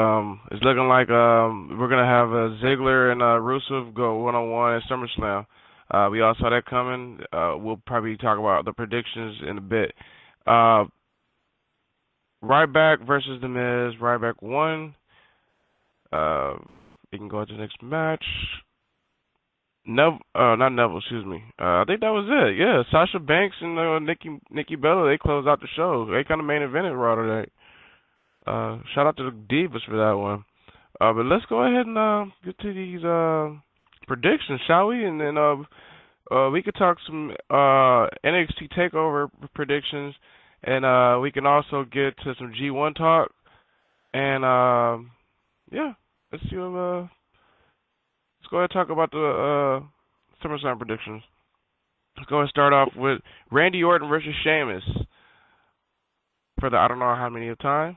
it's looking like we're gonna have Ziggler and Rusev go one-on-one at SummerSlam. We all saw that coming. We'll probably talk about the predictions in a bit. Ryback versus The Miz. Ryback won. We can go to the next match. Not Neville, excuse me. I think that was it. Yeah, Sasha Banks and Nikki Bella, they closed out the show. They kind of main evented Raw today. Shout out to the Divas for that one. But let's go ahead and get to these predictions, shall we? And then we could talk some NXT TakeOver predictions, And we can also get to some G1 talk. And, yeah, let's see what, let's go ahead and talk about the SummerSlam predictions. Let's go ahead and start off with Randy Orton versus Sheamus for the I don't know how many of time.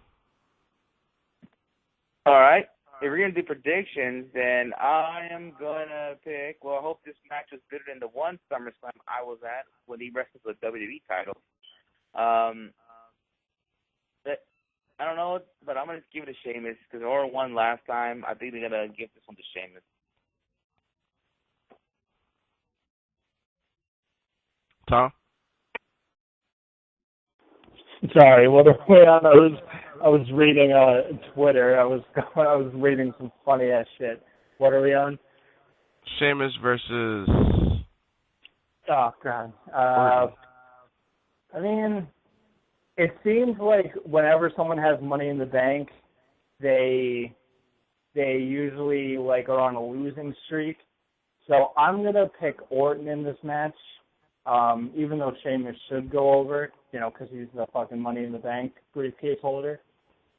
All right. If we're going to do predictions, then I am going to pick, well, I hope this match was better than the one SummerSlam I was at when he wrestled the WWE title. I don't know, but I'm going to give it to Sheamus because Orton won last time. I think they're going to give this one to Sheamus. Tom? Sorry, well, the way on, I was reading Twitter. I was reading some funny ass shit. What are we on? Sheamus versus. Oh God. I mean, it seems like whenever someone has Money in the Bank, they usually like are on a losing streak. So I'm gonna pick Orton in this match, even though Sheamus should go over, because he's the fucking Money in the Bank briefcase holder.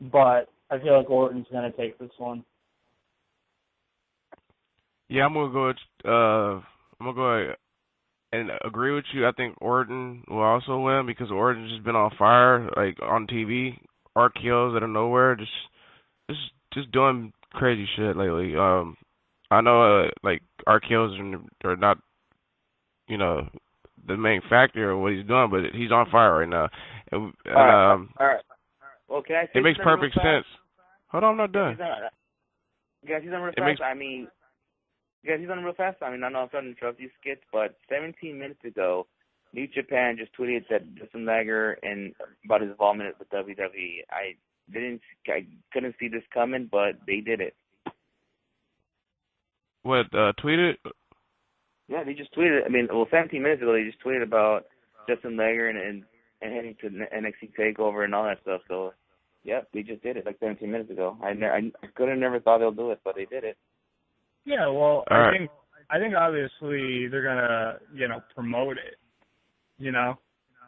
But I feel like Orton's gonna take this one. Yeah, I'm gonna go and agree with you. I think Orton will also win because Orton's just been on fire, like on TV, RKOs out of nowhere, just doing crazy shit lately. I know like RKOs are not, the main factor of what he's doing, but he's on fire right now. And, all right. Well, can I say it makes perfect sense. Hold on, I'm not done. Guys, he's on real fast. He's on real fast. I know I'm trying to interrupt these skits, but 17 minutes ago, New Japan just tweeted that Justin Lager and about his involvement with WWE. I couldn't see this coming, but they did it. What, tweeted? Yeah, they just tweeted. 17 minutes ago, they just tweeted about Justin Lager and heading to NXT TakeOver and all that stuff. So, yep, they just did it like 17 minutes ago. I could have never thought they'll do it, but they did it. Yeah, well, I think obviously they're gonna, promote it.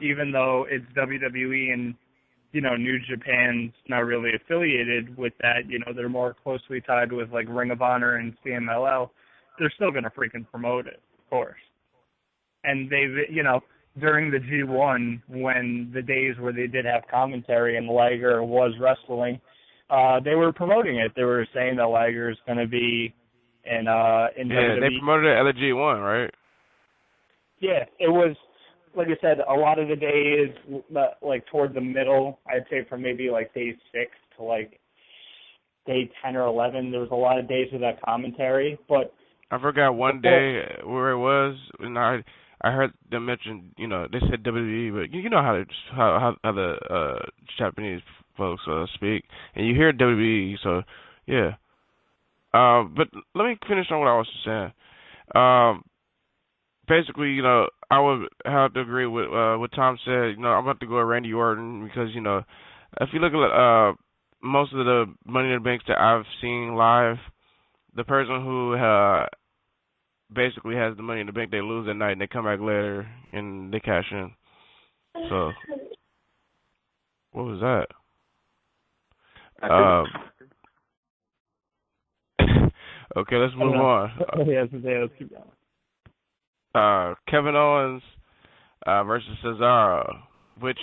Even though it's WWE and New Japan's not really affiliated with that. They're more closely tied with like Ring of Honor and CMLL. They're still gonna freaking promote it, of course. And they've, during the G1, when the days where they did have commentary and Liger was wrestling, they were promoting it. They were saying that Liger is going to be in WWE. They promoted it at the G1, right? Yeah, it was, like I said, a lot of the days, like toward the middle, I'd say from maybe like day 6 to like day 10 or 11, there was a lot of days with that commentary. But I forgot one day where it was, and I heard them mention, they said WWE, but you know how the Japanese folks speak, and you hear WWE, so yeah. But let me finish on what I was saying. Basically, I would have to agree with what Tom said. I'm about to go with Randy Orton because, if you look at most of the Money in the Banks that I've seen live, the person who basically has the Money in the Bank, they lose at night and they come back later and they cash in. So, what was that? Okay, let's move on. Let's keep going. Kevin Owens versus Cesaro, which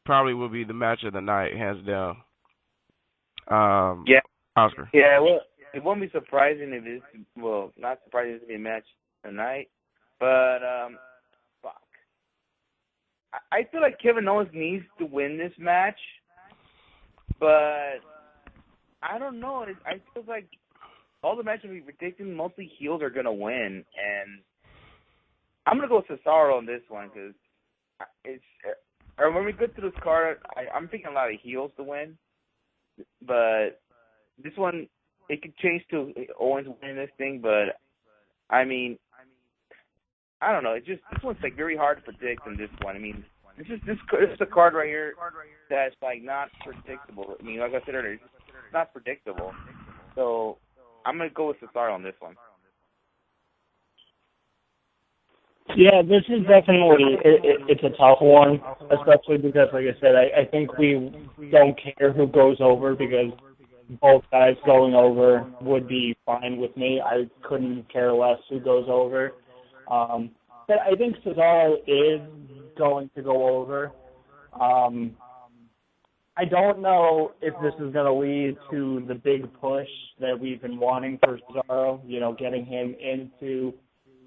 probably will be the match of the night, hands down. Yeah. Oscar. Yeah, well, it won't be surprising if it's, well, not surprising if it's going to be a match tonight, but, fuck. I feel like Kevin Owens needs to win this match, but I don't know. I feel like all the matches we predicted, mostly heels are going to win, and I'm going to go with Cesaro on this one because when we go through this card, I'm thinking a lot of heels to win, but this one, it could change to Owens winning this thing, but I don't know. This one's like very hard to predict in this one. This is a card right here that's like not predictable. Like I said earlier, it's not predictable. So I'm gonna go with Cesaro on this one. Yeah, this is definitely, it's a tough one, especially because, like I said, I think we don't care who goes over because both guys going over would be fine with me. I couldn't care less who goes over. But I think Cesaro is going to go over. I don't know if this is going to lead to the big push that we've been wanting for Cesaro, getting him into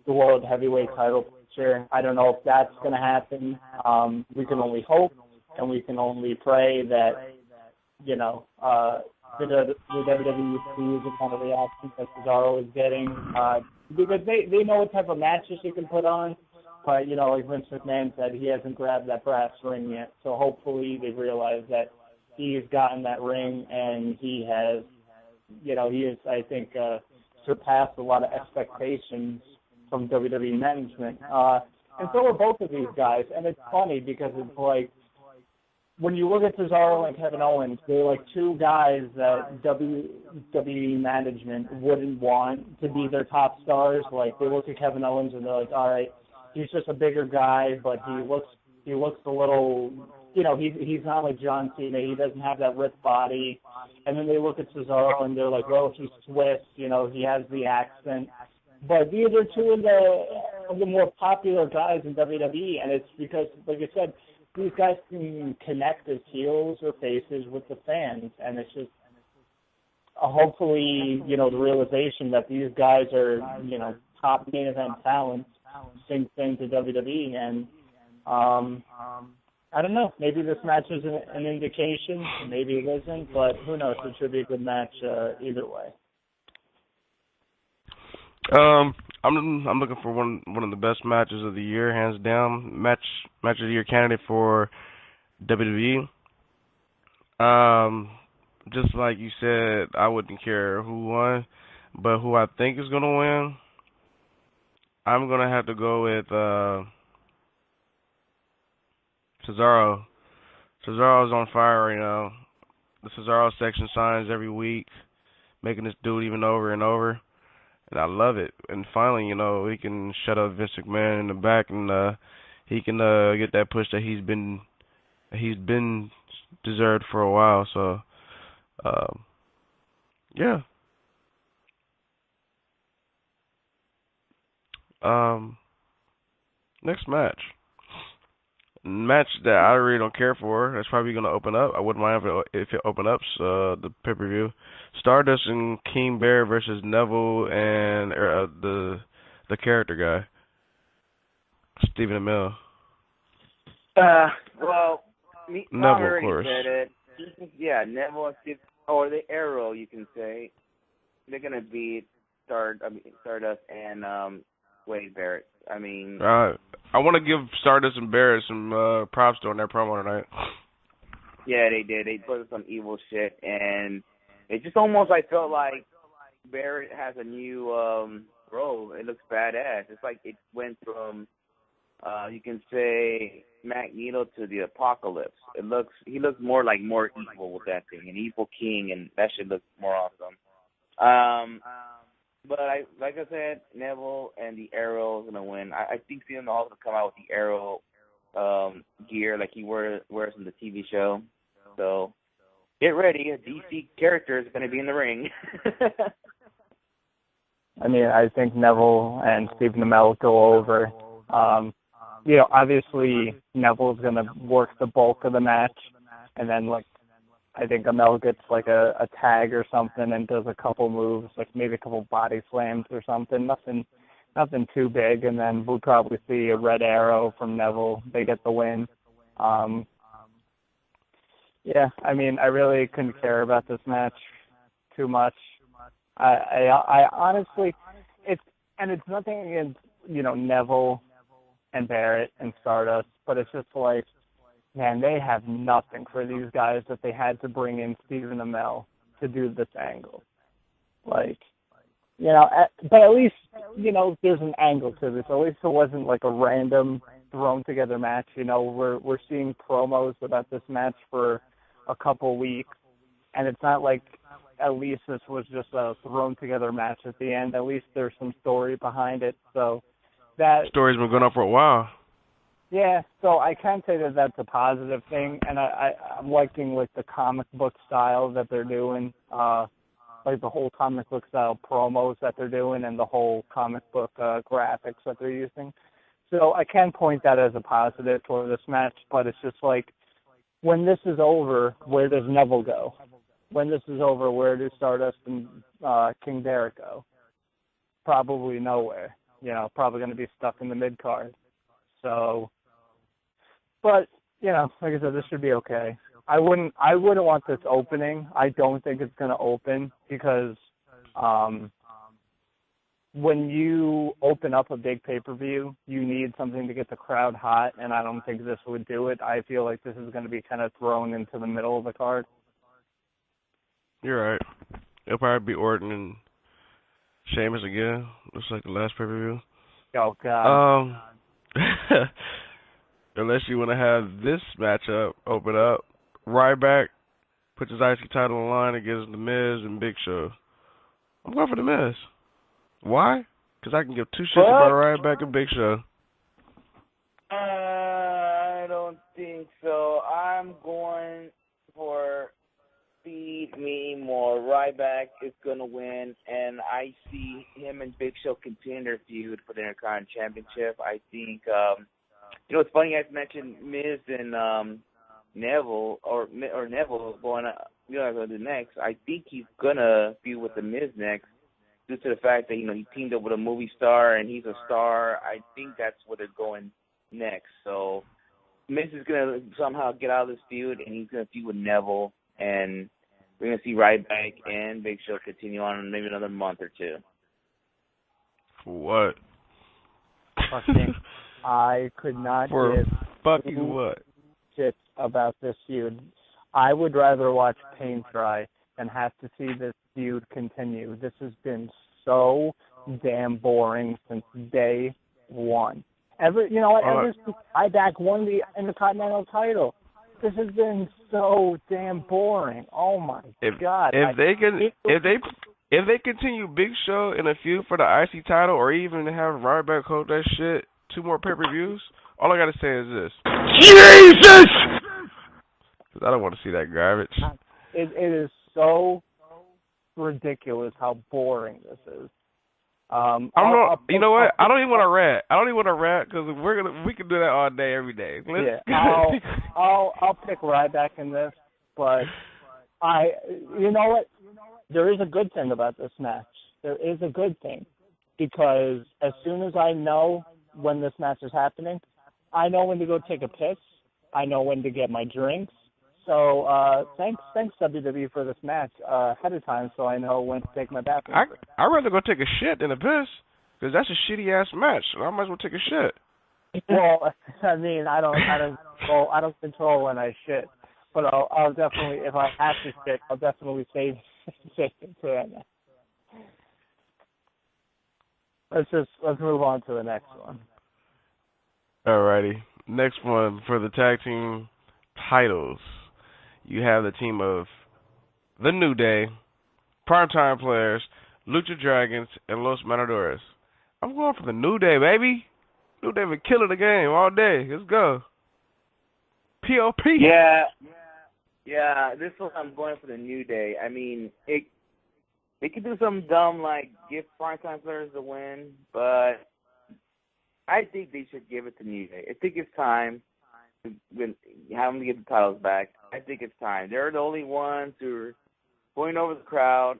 the World Heavyweight title picture. I don't know if that's going to happen. We can only hope, and we can only pray that, the WWE sees the kind of reaction that Cesaro is getting, because they know what type of matches he can put on. But, like Vince McMahon said, he hasn't grabbed that brass ring yet. So hopefully they realize that he's gotten that ring and he has, he has, I think, surpassed a lot of expectations from WWE management. And so are both of these guys. And it's funny because it's like, when you look at Cesaro and Kevin Owens, they're like two guys that WWE management wouldn't want to be their top stars. Like, they look at Kevin Owens and they're like, all right, he's just a bigger guy, but he looks a little, he's not like John Cena. He doesn't have that ripped body. And then they look at Cesaro and they're like, well, he's Swiss. He has the accent. But these are two of the more popular guys in WWE, and it's because, like I said, these guys can connect as heels or faces with the fans, and it's just hopefully, the realization that these guys are, top main event talents sinks into WWE, and I don't know, maybe this match is an indication, maybe it isn't, but who knows, it should be a good match either way. I'm looking for one of the best matches of the year, hands down. Match of the year candidate for WWE. Just like you said, I wouldn't care who won, but who I think is gonna win, I'm gonna have to go with Cesaro. Cesaro's on fire right now. The Cesaro section signs every week, making this dude even over and over. And I love it. And finally, he can shut up Vince McMahon in the back, and he can get that push that he's been deserved for a while. So, yeah. Next match. Match that I really don't care for. That's probably going to open up. I wouldn't mind if it opened up the pay-per-view. Stardust and King Bear versus Neville and the character guy, Stephen Amell. Well, Neville, of course. Said it. Yeah, Neville and Steve, or the Arrow, you can say. They're going to beat Stardust and Wade Barrett. I mean, I want to give Stardust and Barrett some props on their promo tonight. Yeah, they did. They put some evil shit, and it just almost felt like Barrett has a new role. It looks badass. It's like it went from you can say Magneto to the Apocalypse. He looks more evil with that thing, an evil king, and that shit looks more awesome. But like I said, Neville and the Arrow is gonna win. I think Stephen Hall's gonna come out with the Arrow gear like he wears in the TV show. So get ready, a DC character is gonna be in the ring. I mean, I think Neville and Stephen Amell go over. Obviously Neville's gonna work the bulk of the match, and then I think Amell gets a tag or something and does a couple moves, maybe a couple body slams or something. Nothing too big, and then we'll probably see a red arrow from Neville. They get the win. Yeah, I mean, I really couldn't care about this match too much. I honestly, it's nothing against Neville and Barrett and Stardust, but it's just man, they have nothing for these guys that they had to bring in Stephen Amell to do this angle. But at least, there's an angle to this. At least it wasn't a random thrown together match. We're seeing promos about this match for a couple weeks, and it's not like at least this was just a thrown together match at the end. At least there's some story behind it. So, that story's been going on for a while. Yeah, so I can say that that's a positive thing, and I'm liking like the comic book style that they're doing, like the whole comic book style promos that they're doing, and the whole comic book graphics that they're using. So I can point that as a positive for this match, but it's just like, when this is over, where does Neville go? When this is over, where do Stardust and King Derek go? Probably nowhere. Probably going to be stuck in the mid-card. So, but, like I said, this should be okay. I wouldn't want this opening. I don't think it's going to open because when you open up a big pay-per-view, you need something to get the crowd hot, and I don't think this would do it. I feel like this is going to be kind of thrown into the middle of the card. You're right. It'll probably be Orton and Sheamus again. Looks like the last pay-per-view. Oh, God. Unless you want to have this matchup open up. Ryback puts his IC title on the line against The Miz and Big Show. I'm going for The Miz. Why? Because I can give two shits about Ryback and Big Show. I don't think so. I'm going for Feed Me More. Ryback is going to win, and I see him and Big Show continue their feud for the Intercontinental Championship. I think, it's funny I mentioned Miz and Neville, or Neville going to do next. I think he's going to be with the Miz next due to the fact that, he teamed up with a movie star and he's a star. I think that's where they're going next. So Miz is going to somehow get out of this feud, and he's going to feud with Neville. And we're going to see Ryback and Big Show continue on maybe another month or two. For what? Fucking, I could not give fucking what? Shit about this feud. I would rather watch paint dry than have to see this feud continue. This has been so damn boring since day one. Ever since Ryback won the Intercontinental title. This has been so damn boring. Oh my God! If they continue Big Show in a feud for the IC title, or even have Ryback hold that shit 2 more pay-per-views, all I gotta say is this: Jesus! Because I don't want to see that garbage. It is so ridiculous how boring this is. You know what? I don't even want to rant because we can do that all day, every day. I'll pick Ryback in this, but you know what? There is a good thing about this match. There is a good thing because as soon as I know when this match is happening, I know when to go take a piss. I know when to get my drinks. So thanks WWE for this match ahead of time, so I know when to take my bathroom. I'd rather go take a shit than a piss, because that's a shitty ass match. So I might as well take a shit. Well, I mean, I don't control when I shit, but I'll definitely, if I have to shit, I'll definitely save it for that match. Let's move on to the next one. Alrighty, next one for the tag team titles. You have the team of The New Day, Primetime Players, Lucha Dragons, and Los Matadores. I'm going for The New Day, baby. New Day been killing the game all day. Let's go. POP. Yeah, this one I'm going for The New Day. I mean, they could do something dumb like give Primetime Players the win, but I think they should give it to New Day. I think it's time. Have them to get the titles back. I think it's time. They're the only ones who are going over the crowd.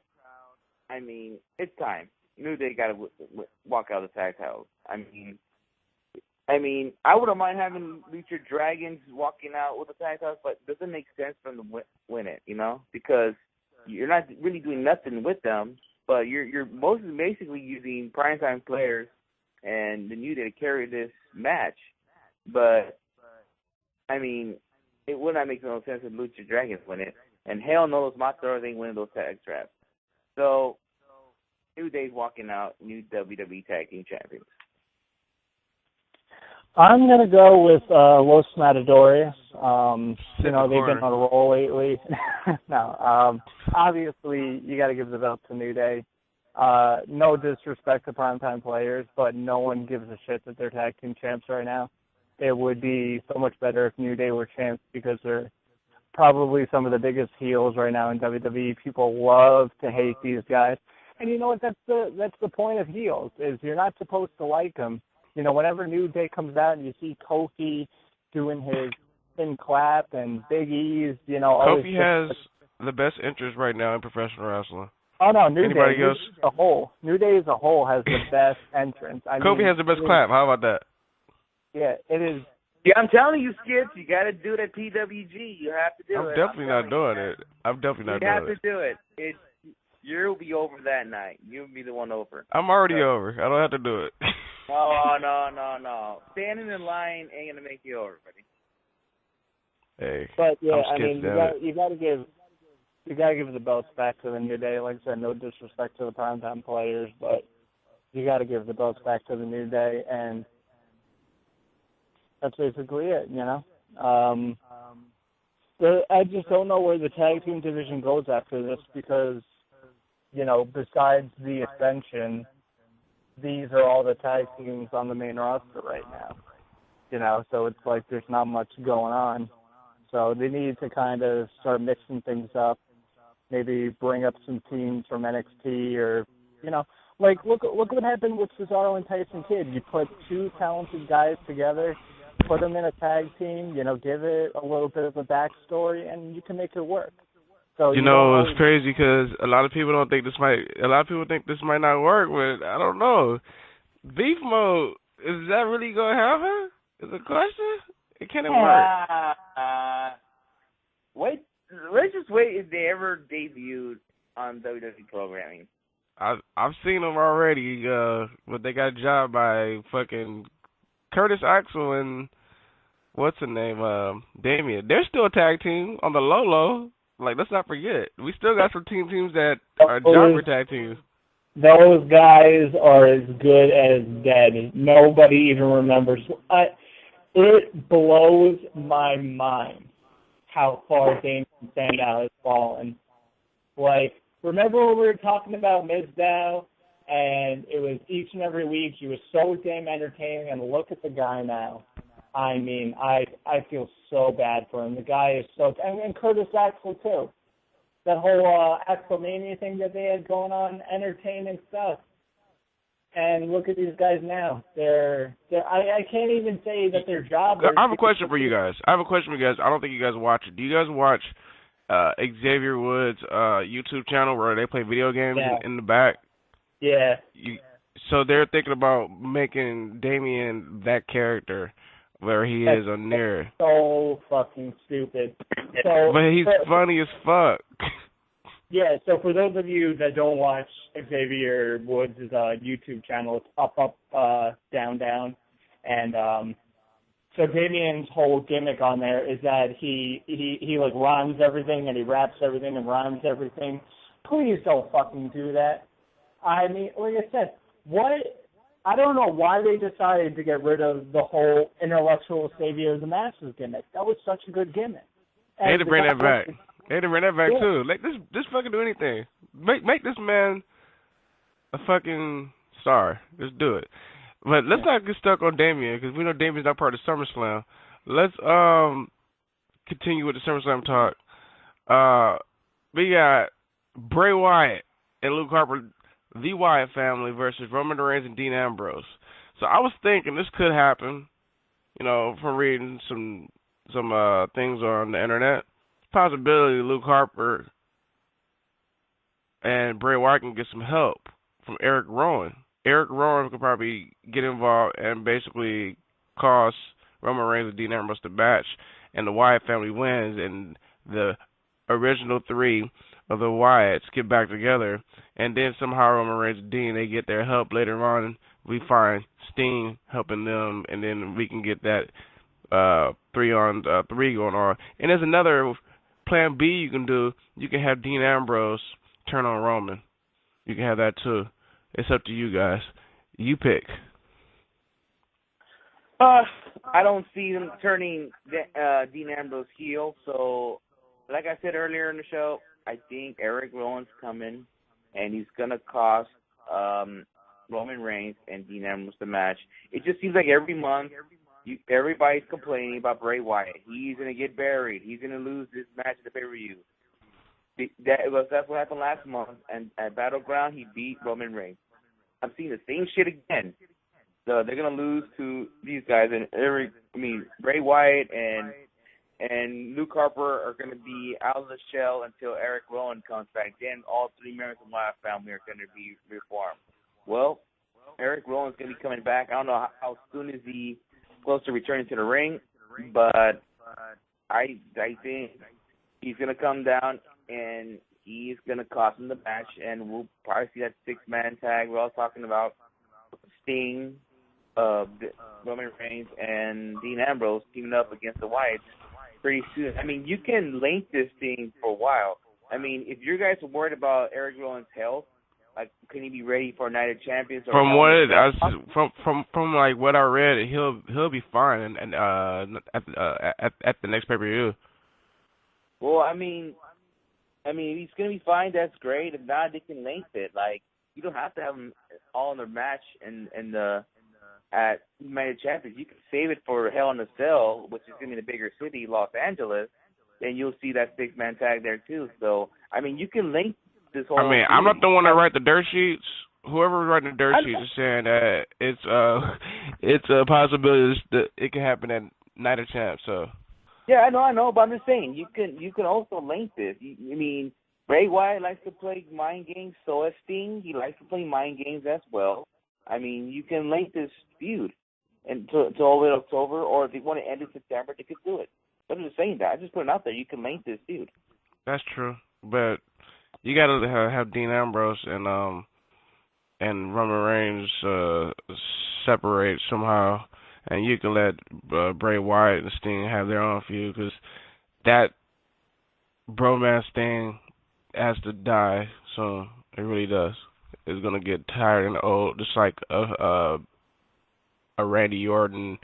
I mean, it's time. New Day got to walk out of the tag titles. I mean, I wouldn't mind having Lucha Dragons walking out with the tag titles, but it doesn't make sense for them to win it, because you're not really doing nothing with them, but you're mostly basically using Primetime Players and the New Day to carry this match. But I mean, it would not make no sense if Lucha Dragons win it. And hell no, those Matadors ain't winning those tag straps. So, New Day's walking out, new WWE Tag Team Champions. I'm going to go with Los Matadores. They've been on a roll lately. No, obviously, you got to give the belt to New Day. No disrespect to primetime players, but no one gives a shit that they're tag team champs right now. It would be so much better if New Day were champs because they're probably some of the biggest heels right now in WWE. People love to hate these guys. And you know what? That's the point of heels, is you're not supposed to like them. You know, whenever New Day comes out and you see Kofi doing his thin clap and Big E's, you know. Kofi has the best interest right now in professional wrestling. Oh, no, New Day else? As a whole. New Day as a whole has the best entrance. Kofi has the best clap. How about that? Yeah, it is. Yeah, I'm telling you, Skips, you got to do it at PWG. You have to do I'm definitely not doing it. I'm definitely not doing it. You have to do it. You'll be over that night. You'll be the one over. I'm already over. I don't have to do it. No. Standing in line ain't gonna make you over, buddy. Hey, but yeah, you gotta give the belts back to the New Day. Like I said, no disrespect to the primetime players, but you gotta give the belts back to the New Day, and that's basically it. You know, I just don't know where the tag team division goes after this because, you know, besides the Ascension, these are all the tag teams on the main roster right now. You know, so it's like there's not much going on. So they need to kind of start mixing things up, maybe bring up some teams from NXT or, you know, like look what happened with Cesaro and Tyson Kidd. You put two talented guys together, put them in a tag team, you know, give it a little bit of a backstory, and you can make it work. So you know, it's crazy because a lot of people think this might not work, but I don't know. Beef mode, is that really going to happen? Is the question? Can it work? Let's just wait if they ever debuted on WWE programming. I've seen them already, but they got jobbed by fucking Curtis Axel and what's the name, Damien. They're still a tag team on the low. Like, let's not forget. We still got some teams that are jobber tag teams. Those guys are as good as dead. Nobody even remembers. It blows my mind how far Damien Sandow has fallen. Like, remember when we were talking about Mizdow, and it was each and every week he was so damn entertaining, and look at the guy now. I mean, I feel so bad for him. The guy is so... And Curtis Axel, too. That whole Axelmania thing that they had going on, entertaining stuff. And look at these guys now. I can't even say that they're jobbers. I have a question for you guys. I don't think you guys watch it. Do you guys watch Xavier Woods' YouTube channel where they play video games in the back? Yeah. So they're thinking about making Damien that character where he is on there. So fucking stupid. But he's funny as fuck. Yeah, so for those of you that don't watch Xavier Woods' YouTube channel, it's up, down, down. And so Damien's whole gimmick on there is that he like rhymes everything and he raps everything and rhymes everything. Please don't fucking do that. I mean, like I said, I don't know why they decided to get rid of the whole intellectual savior of the masses gimmick. That was such a good gimmick. They had to bring that back. They had to bring that back too. Like this fucking do anything. Make this man a fucking star. Just do it. But let's not get stuck on Damien because we know Damien's not part of SummerSlam. Let's continue with the SummerSlam talk. We got Bray Wyatt and Luke Harper, the Wyatt family versus Roman Reigns and Dean Ambrose. So I was thinking this could happen, you know, from reading some things on the internet. Possibility Luke Harper and Bray Wyatt can get some help from Eric Rowan. Eric Rowan could probably get involved and basically cost Roman Reigns and Dean Ambrose the match, and the Wyatt family wins, and the original three of the Wyatts get back together, and then somehow Roman Reigns and Dean, they get their help later on. We find Sting helping them, and then we can get that 3-on-3 going on. And there's another plan B you can do. You can have Dean Ambrose turn on Roman. You can have that too. It's up to you guys. You pick. I don't see them turning Dean Ambrose heel. So, like I said earlier in the show, I think Eric Rowan's coming, and he's gonna cost Roman Reigns and Dean Ambrose the match. It just seems like every month everybody's complaining about Bray Wyatt. He's going to get buried. He's going to lose this match at the pay-per-view. That's what happened last month, and at Battleground, he beat Roman Reigns. I'm seeing the same shit again. So they're going to lose to these guys, and Bray Wyatt and Luke Harper are going to be out of the shell until Eric Rowan comes back. Then all three members of my family are going to be reformed. Well, Eric Rowan's going to be coming back. I don't know how soon is he close to returning to the ring, but I think he's going to come down and he's going to cost him the match, and we'll probably see that six-man tag we're all talking about. Sting, Roman Reigns, and Dean Ambrose teaming up against the Wyatts pretty soon. I mean, you can link this thing for a while. I mean, if you guys are worried about Eric Rowan's health, like, can he be ready for Night of Champions? Or from like what I read, he'll be fine and at the next pay-per-view. Well, I mean, if he's gonna be fine, that's great. If not, they can length it. Like, you don't have to have them all in their match at Night of Champions. You can save it for Hell in a Cell, which is gonna be the bigger city, Los Angeles. Then you'll see that six-man tag there too. So, I mean, you can link this whole. I mean, I'm not the one that write the dirt sheets. Whoever's writing the dirt sheets is saying that it's a possibility that it can happen at Night of Champs. So. Yeah, I know, but I'm just saying you can also link this. I mean, Bray Wyatt likes to play mind games, so does Sting. He likes to play mind games as well. I mean, you can link this feud to all the way to October, or if they want to end in September, they could do it. But I'm just saying that. I just put it out there. You can link this feud. That's true, but you got to have Dean Ambrose and Roman Reigns separate somehow. And you can let Bray Wyatt and Sting have their own feud, because that bromance thing has to die soon. It really does. It's gonna get tired and old, just like a Randy Orton,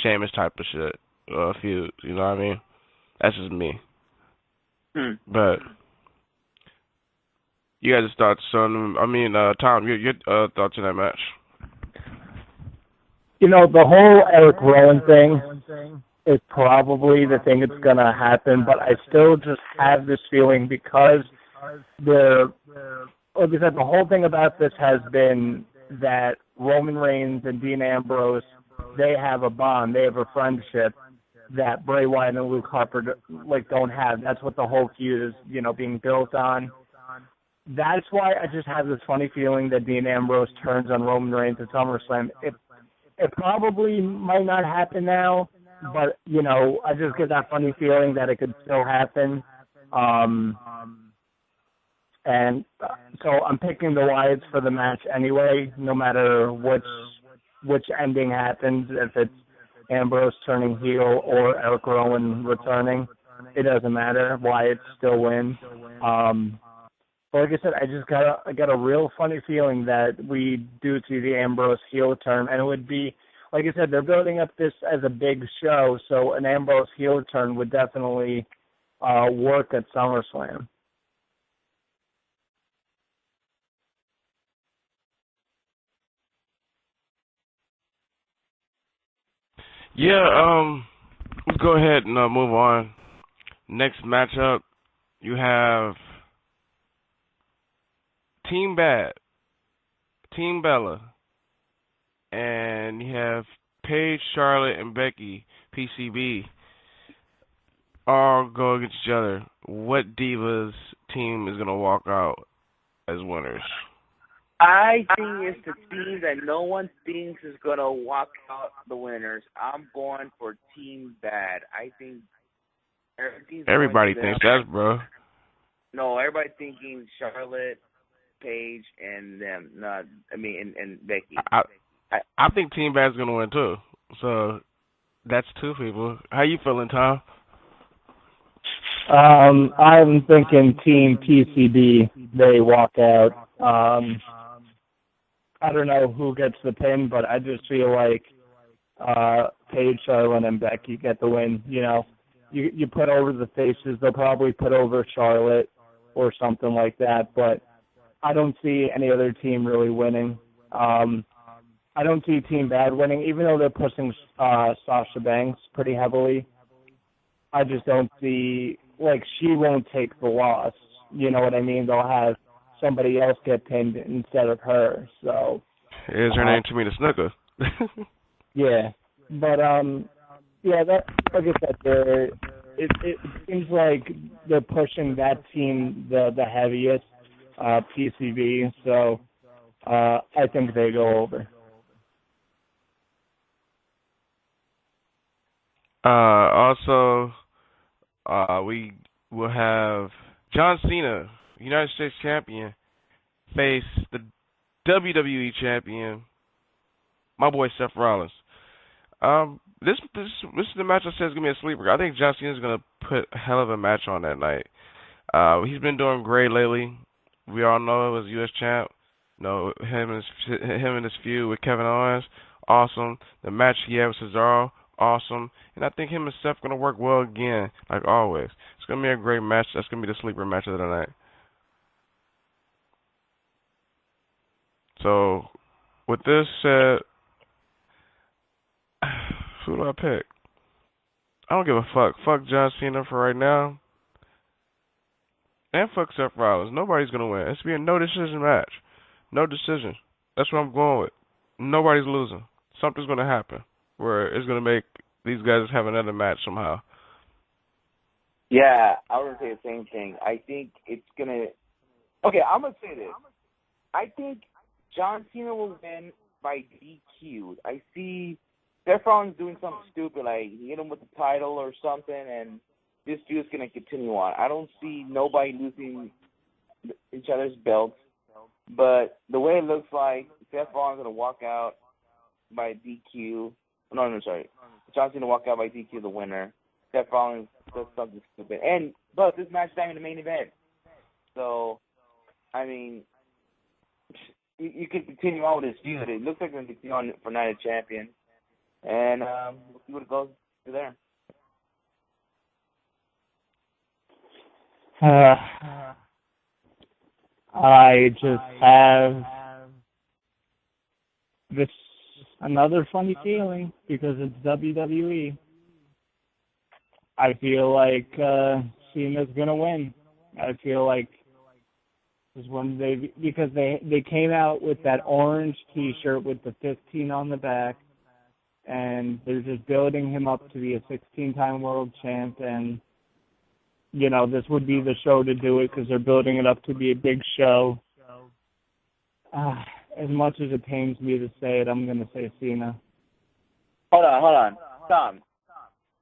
Sheamus type of shit feud. You know what I mean? That's just me. But you guys' thoughts on? I mean, Tom, your thoughts on that match? You know, the whole Eric Rowan thing is probably the thing that's going to happen, but I still just have this feeling because like I said, the whole thing about this has been that Roman Reigns and Dean Ambrose, they have a bond, they have a friendship that Bray Wyatt and Luke Harper don't have. That's what the whole feud is, being built on. That's why I just have this funny feeling that Dean Ambrose turns on Roman Reigns at SummerSlam. It probably might not happen now, but, I just get that funny feeling that it could still happen. And so I'm picking the Wyatts for the match anyway, no matter which ending happens, if it's Ambrose turning heel or Eric Rowan returning. It doesn't matter. Wyatts still win. But like I said, I got a real funny feeling that we do see the Ambrose heel turn, and it would be, like I said, they're building up this as a big show, so an Ambrose heel turn would definitely work at SummerSlam. Yeah, let's go ahead and move on. Next matchup, you have Team Bella, and you have Paige, Charlotte, and Becky, PCB, all go against each other. What Divas team is going to walk out as winners? I think it's the team that no one thinks is going to walk out the winners. I'm going for Team Bad. I think everybody thinks that, bro. No, everybody's thinking Charlotte, Paige, and them. And Becky. I think Team Bad's gonna win too. So that's two people. How you feeling, Tom? I'm thinking Team PCB. They walk out. I don't know who gets the pin, but I just feel like Paige, Charlotte, and Becky get the win. You put over the faces. They'll probably put over Charlotte or something like that, but I don't see any other team really winning. I don't see Team Bad winning, even though they're pushing Sasha Banks pretty heavily. I just don't see, like, she won't take the loss. You know what I mean? They'll have somebody else get pinned instead of her. So. Is her name Tamina Snuka? Yeah, but that, like I said, it seems like they're pushing that team the heaviest, PCV. So I think they go over. Also, we will have John Cena, United States Champion, face the WWE Champion, my boy Seth Rollins. This is the match I said is gonna be a sleeper. I think John Cena is gonna put a hell of a match on that night. He's been doing great lately. We all know it was U.S. champ. Him and his feud with Kevin Owens, awesome. The match he had with Cesaro, awesome. And I think him and Seth gonna work well again, like always. It's gonna be a great match. That's gonna be the sleeper match of the night. So, with this said, who do I pick? I don't give a fuck. Fuck John Cena for right now. And fuck Seth Rollins. Nobody's gonna win. It's gonna be a no decision match. No decision. That's what I'm going with. Nobody's losing. Something's gonna happen where it's gonna make these guys have another match somehow. Yeah, I would say the same thing. I think it's gonna. Okay, I'm gonna say this. I think John Cena will win by DQ. I see Seth Rollins doing something stupid, like hit him with the title or something, and this feud's going to continue on. I don't see nobody losing each other's belts, but the way it looks like, Seth Rollins is going to walk out by DQ. No, sorry. John Cena walk out by DQ, the winner. Seth Rollins does something stupid. But this match is not in the main event. So, I mean, you can continue on with this feud. It looks like we're going to continue on for Night of Champions. And we'll see what it goes to there. I just have this another funny feeling because it's WWE. I feel like Cena's gonna win. I feel like is when because they came out with that orange T-shirt with the 15 on the back, and they're just building him up to be a 16-time world champ, and you know this would be the show to do it because they're building it up to be a big show. As much as it pains me to say it, I'm gonna say Cena. Hold on, Tom.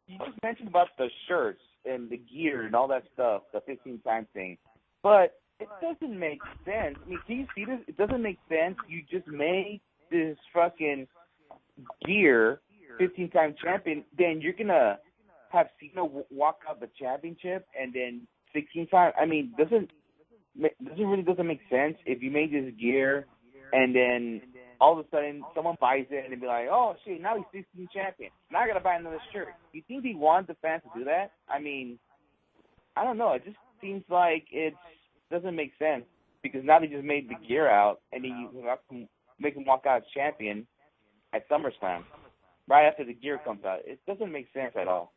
You just mentioned about the shirts and the gear and all that stuff, the 15-time thing, but it doesn't make sense. I mean, can you see this? It doesn't make sense. You just made this fucking gear 15-time champion, then you're going to have Cena walk out the championship and then 16-time. I mean, doesn't make sense if you made this gear and then all of a sudden someone buys it and they be like, oh, shit, now he's 16 champion. Now I got to buy another shirt. You think he wanted the fans to do that? I mean, I don't know. It just seems like it doesn't make sense because now they just made the gear out and then you have to make him walk out as champion at SummerSlam right after the gear comes out. It doesn't make sense at all.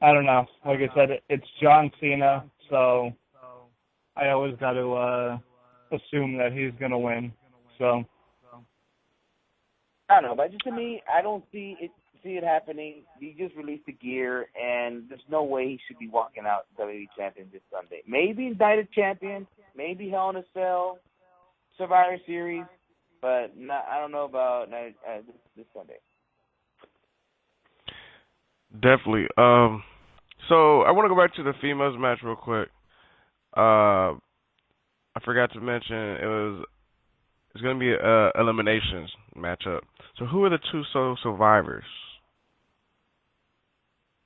I don't know. Like I said, it's John Cena, so I always got to assume that he's going to win. So I don't know, but just to me, I don't see it happening. He just released the gear, and there's no way he should be walking out WWE champion this Sunday. Maybe Night of Champions, maybe Hell in a Cell, Survivor Series, but I don't know about this Sunday. Definitely. So I want to go back to the females match real quick. I forgot to mention it's going to be a eliminations matchup. So who are the two survivors?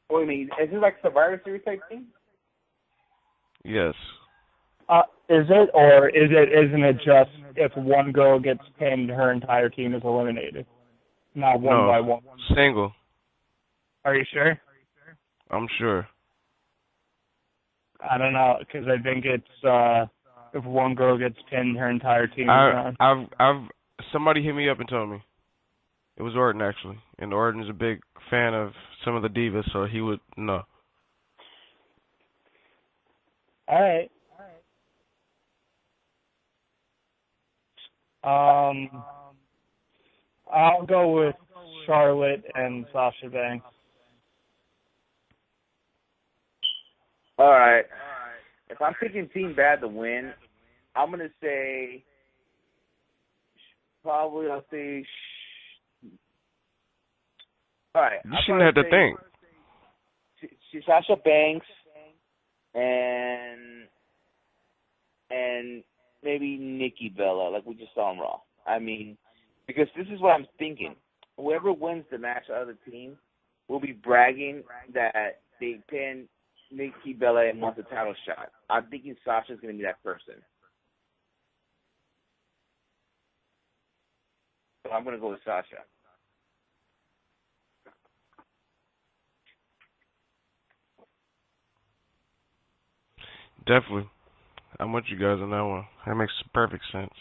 What do you mean? Is this like Survivor Series type thing? Yes. Is it, or isn't it just if one girl gets pinned, her entire team is eliminated? Not one by one. Single. Are you sure? I'm sure. I don't know, because I think it's if one girl gets pinned, her entire team is gone. I've somebody hit me up and told me. It was Orton, actually. And Orton's a big fan of some of the divas, so he would know. All right. I'll go with Charlotte and Sasha Banks. All right. If I'm picking Team Bad to win, I'm going to say, all right. You shouldn't have to think. Sasha Banks and maybe Nikki Bella, like we just saw on Raw. I mean, because this is what I'm thinking. Whoever wins the match out of the team will be bragging that they pinned Nikki Bella and wants a title shot. I'm thinking Sasha's going to be that person. So I'm going to go with Sasha. Definitely. I'm with you guys on that one. That makes perfect sense.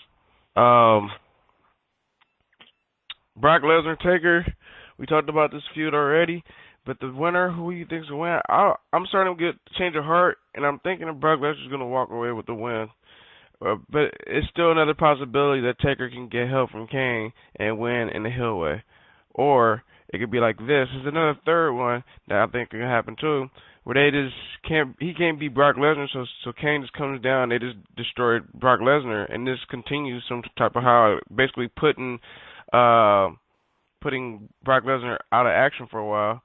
Brock Lesnar, Taker, we talked about this feud already, but the winner, who you think's going to win? I'm starting to get change of heart, and I'm thinking that Brock Lesnar's going to walk away with the win. But it's still another possibility that Taker can get help from Kane and win in the heel way. Or it could be like this. There's another third one that I think can happen too, where they just he can't beat Brock Lesnar, so Kane just comes down, they just destroyed Brock Lesnar, and this continues some type of how basically putting Brock Lesnar out of action for a while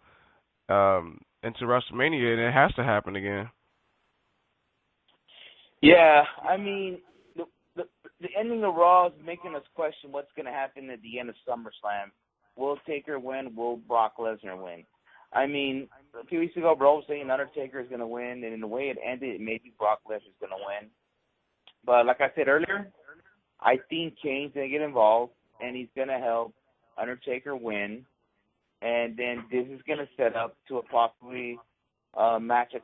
into WrestleMania, and it has to happen again. Yeah, I mean, the ending of Raw is making us question what's going to happen at the end of SummerSlam. Will Taker win? Will Brock Lesnar win? I mean, a few weeks ago, bro was saying Undertaker is going to win, and in the way it ended, maybe Brock Lesnar is going to win. But like I said earlier, I think Kane's going to get involved, and he's going to help Undertaker win, and then this is going to set up to a possibly match at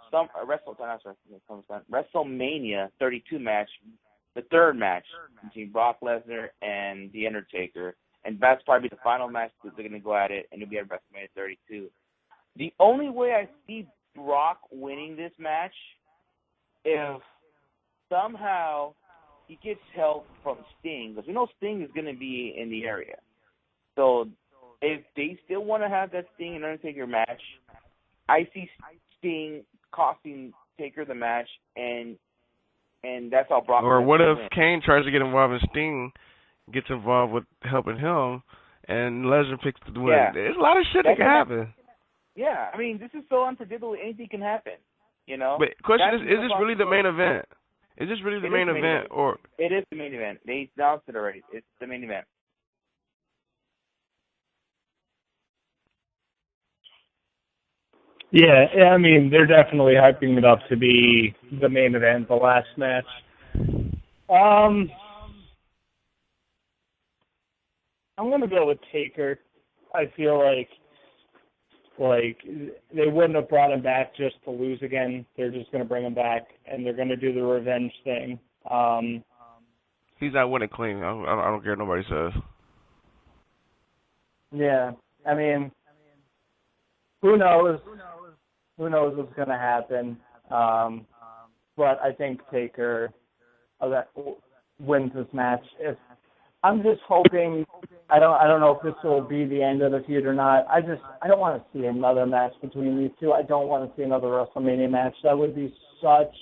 WrestleMania 32 match, the third match between Brock Lesnar and The Undertaker, and that's probably the final match that they're going to go at it, and it'll be at WrestleMania 32. The only way I see Brock winning this match if somehow he gets help from Sting, because we know Sting is going to be in the area. So if they still want to have that Sting and Undertaker match, I see Sting costing Taker the match, and that's how Brock. Or what if Kane tries to get involved and Sting gets involved with helping him, and Lesnar picks the win? Yeah. There's a lot of shit that can happen. Yeah, I mean, this is so unpredictable. Anything can happen, you know. But question is this really the main event? Is this really the main event, or it is the main event? They announced it already. It's the main event. Yeah, I mean, they're definitely hyping it up to be the main event, the last match. I'm going to go with Taker. I feel like they wouldn't have brought him back just to lose again. They're just going to bring him back, and they're going to do the revenge thing. He's not winning clean. I don't care what nobody says. Yeah, I mean, who knows? Who knows what's going to happen? But I think Taker wins this match. I'm just hoping. I don't know if this will be the end of the feud or not. I don't want to see another match between these two. I don't want to see another WrestleMania match. That would be such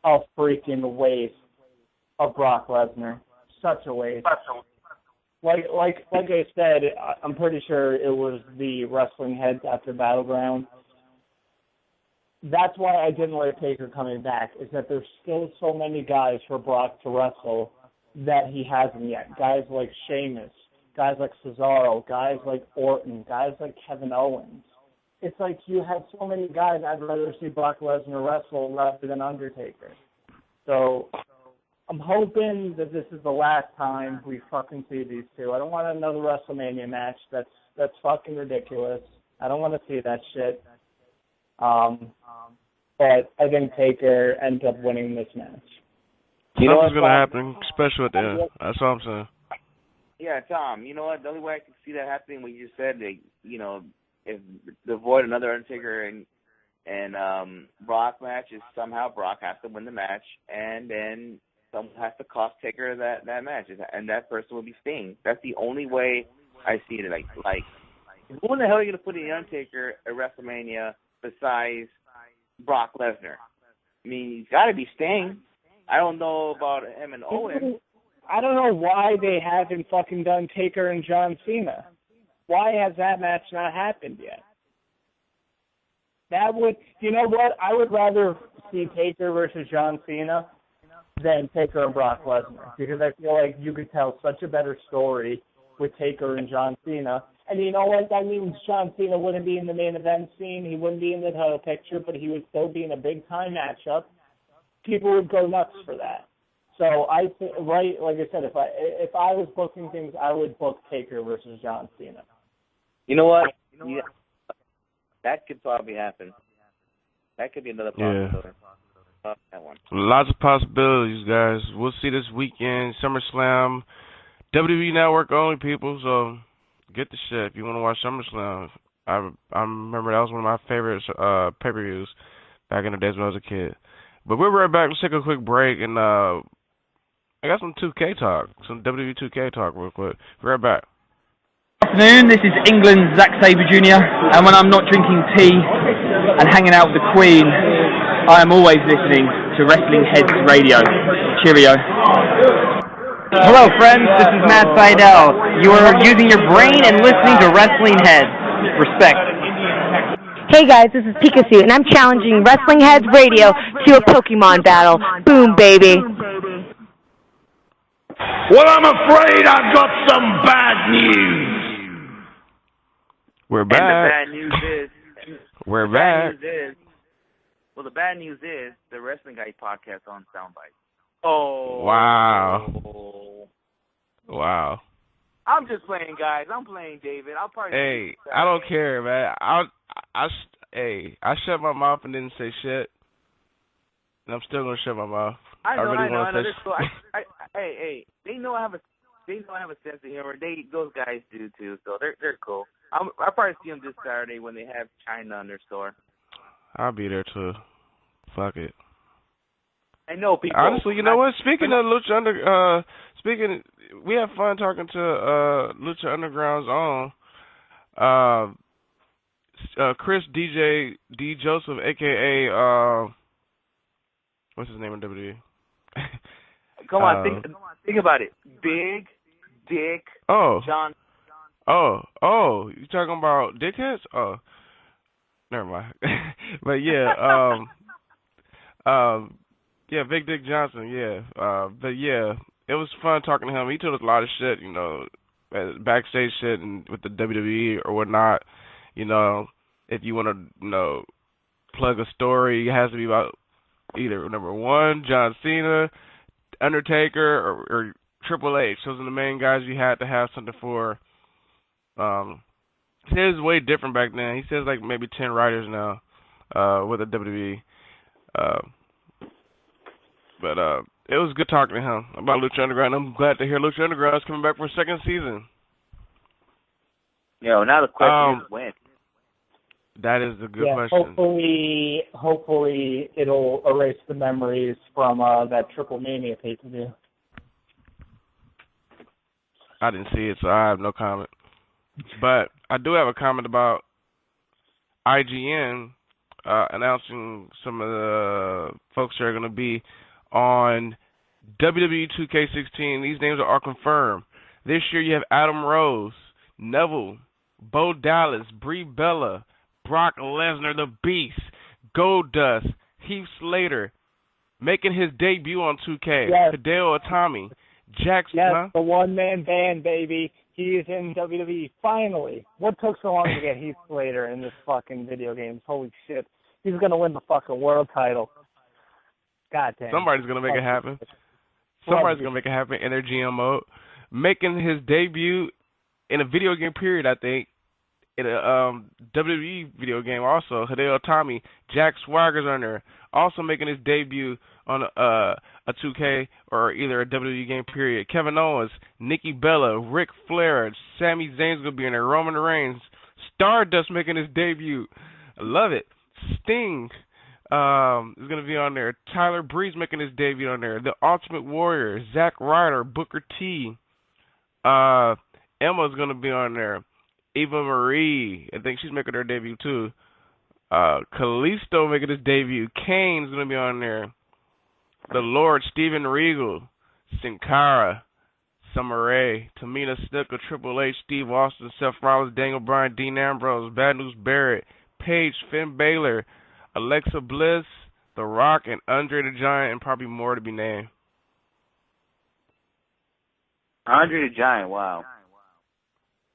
a freaking waste of Brock Lesnar. Such a waste. Like I said, I'm pretty sure it was the Wrestling Heads after Battleground. That's why I didn't like Taker coming back, is that there's still so many guys for Brock to wrestle that he hasn't yet. Guys like Sheamus, guys like Cesaro, guys like Orton, guys like Kevin Owens. It's like you have so many guys I'd rather see Brock Lesnar wrestle rather than Undertaker. So I'm hoping that this is the last time we fucking see these two. I don't want another WrestleMania match. That's fucking ridiculous. I don't want to see that shit. But I think Taker ends up winning this match. Something's going to happen special at the end. That's all I'm saying. Yeah, Tom, you know what? The only way I can see that happening, what you just said, if to avoid another Undertaker and Brock match is somehow Brock has to win the match, and then someone has to cost Taker that match, and that person will be Sting. That's the only way I see it. Like who in the hell are you going to put in the Undertaker at WrestleMania besides Brock Lesnar? I mean, he's got to be Sting. I don't know about him and Owen. I don't know why they haven't fucking done Taker and John Cena. Why has that match not happened yet? That would, you know what? I would rather see Taker versus John Cena than Taker and Brock Lesnar, because I feel like you could tell such a better story with Taker and John Cena. And you know what? That means John Cena wouldn't be in the main event scene. He wouldn't be in the title picture, but he would still be in a big-time matchup. People would go nuts for that. So I think, right, like I said, if I was booking things, I would book Taker versus John Cena. You know what? Yeah, that could probably happen. That could be another possibility. Yeah. That one. Lots of possibilities, guys. We'll see this weekend. SummerSlam, WWE Network only, people. So get the shit if you want to watch SummerSlam. I remember that was one of my favorite pay-per-views back in the days when I was a kid. But we'll be right back. Let's take a quick break, and I got some 2K talk, some WWE 2K talk real quick. Be right back. Good afternoon, this is England's Zack Sabre Jr. And when I'm not drinking tea and hanging out with the Queen, I am always listening to Wrestling Heads Radio. Cheerio. Hello friends, this is Matt Seidel. You are using your brain and listening to Wrestling Heads. Respect. Hey guys, this is Pikachu, and I'm challenging Wrestling Heads Radio to a Pokemon battle. Boom, baby. Well, I'm afraid I've got some bad news. We're back. And the bad news is... We're back. The bad news is the Wrestling Guy podcast on Soundbite. Oh. Wow. I'm just playing, guys. I'm playing, David. I'll probably... Hey, I don't care, man. I shut my mouth and didn't say shit. And I'm still going to shut my mouth. I know. Say Cool. Hey, they know I have a sense of humor. Those guys do too, so they're cool. I'll probably see them this Saturday when they have China in their store. I'll be there too. Fuck it. I know people. Honestly, you know what? Speaking of Lucha we had fun talking to Lucha Underground's own Chris DJ D Joseph, aka what's his name in WWE? Come on, think about it. Big Dick John. Oh, you talking about dickheads? Oh, never mind. But yeah, yeah, Big Dick Johnson, yeah. But yeah, it was fun talking to him. He told us a lot of shit, you know, backstage shit and with the WWE or whatnot. You know, if you want to, you know, plug a story, it has to be about either number one, John Cena, Undertaker, or Triple H. Those are the main guys you had to have something for. He says it's way different back then. He says like maybe 10 writers now with the WWE. But it was good talking to him about Lucha Underground. I'm glad to hear Lucha Underground is coming back for a second season. Yeah, well, now the question is when. That is a good question. Hopefully it'll erase the memories from that Triple Mania pay-per-view. I didn't see it, so I have no comment. But I do have a comment about IGN announcing some of the folks that are going to be on WWE 2K16. These names are all confirmed. This year you have Adam Rose, Neville, Bo Dallas, Brie Bella, Brock Lesnar, The Beast, Goldust, Heath Slater, making his debut on 2K, Hideo Itami, Jackson. Yes, the one-man band, baby. He is in WWE, finally. What took so long to get Heath Slater in this fucking video games? Holy shit. He's going to win the fucking world title. God damn. Somebody's going to make it happen. Somebody's going to make it happen in their GM mode. Making his debut in a video game period, I think, in a WWE video game also. Hideo Itami, Jack Swagger's on there, also making his debut on a 2K or either a WWE game, period. Kevin Owens, Nikki Bella, Ric Flair, Sami Zayn's going to be in there, Roman Reigns, Stardust making his debut. I love it. Sting is going to be on there. Tyler Breeze making his debut on there. The Ultimate Warrior, Zack Ryder, Booker T. Emma's going to be on there. Eva Marie, I think she's making her debut too. Kalisto making his debut. Kane's going to be on there. The Lord, Steven Regal, Sin Cara, Summer Rae, Tamina Snuka, Triple H, Steve Austin, Seth Rollins, Daniel Bryan, Dean Ambrose, Bad News Barrett, Paige, Finn Balor, Alexa Bliss, The Rock, and Andre the Giant, and probably more to be named. Andre the Giant, wow.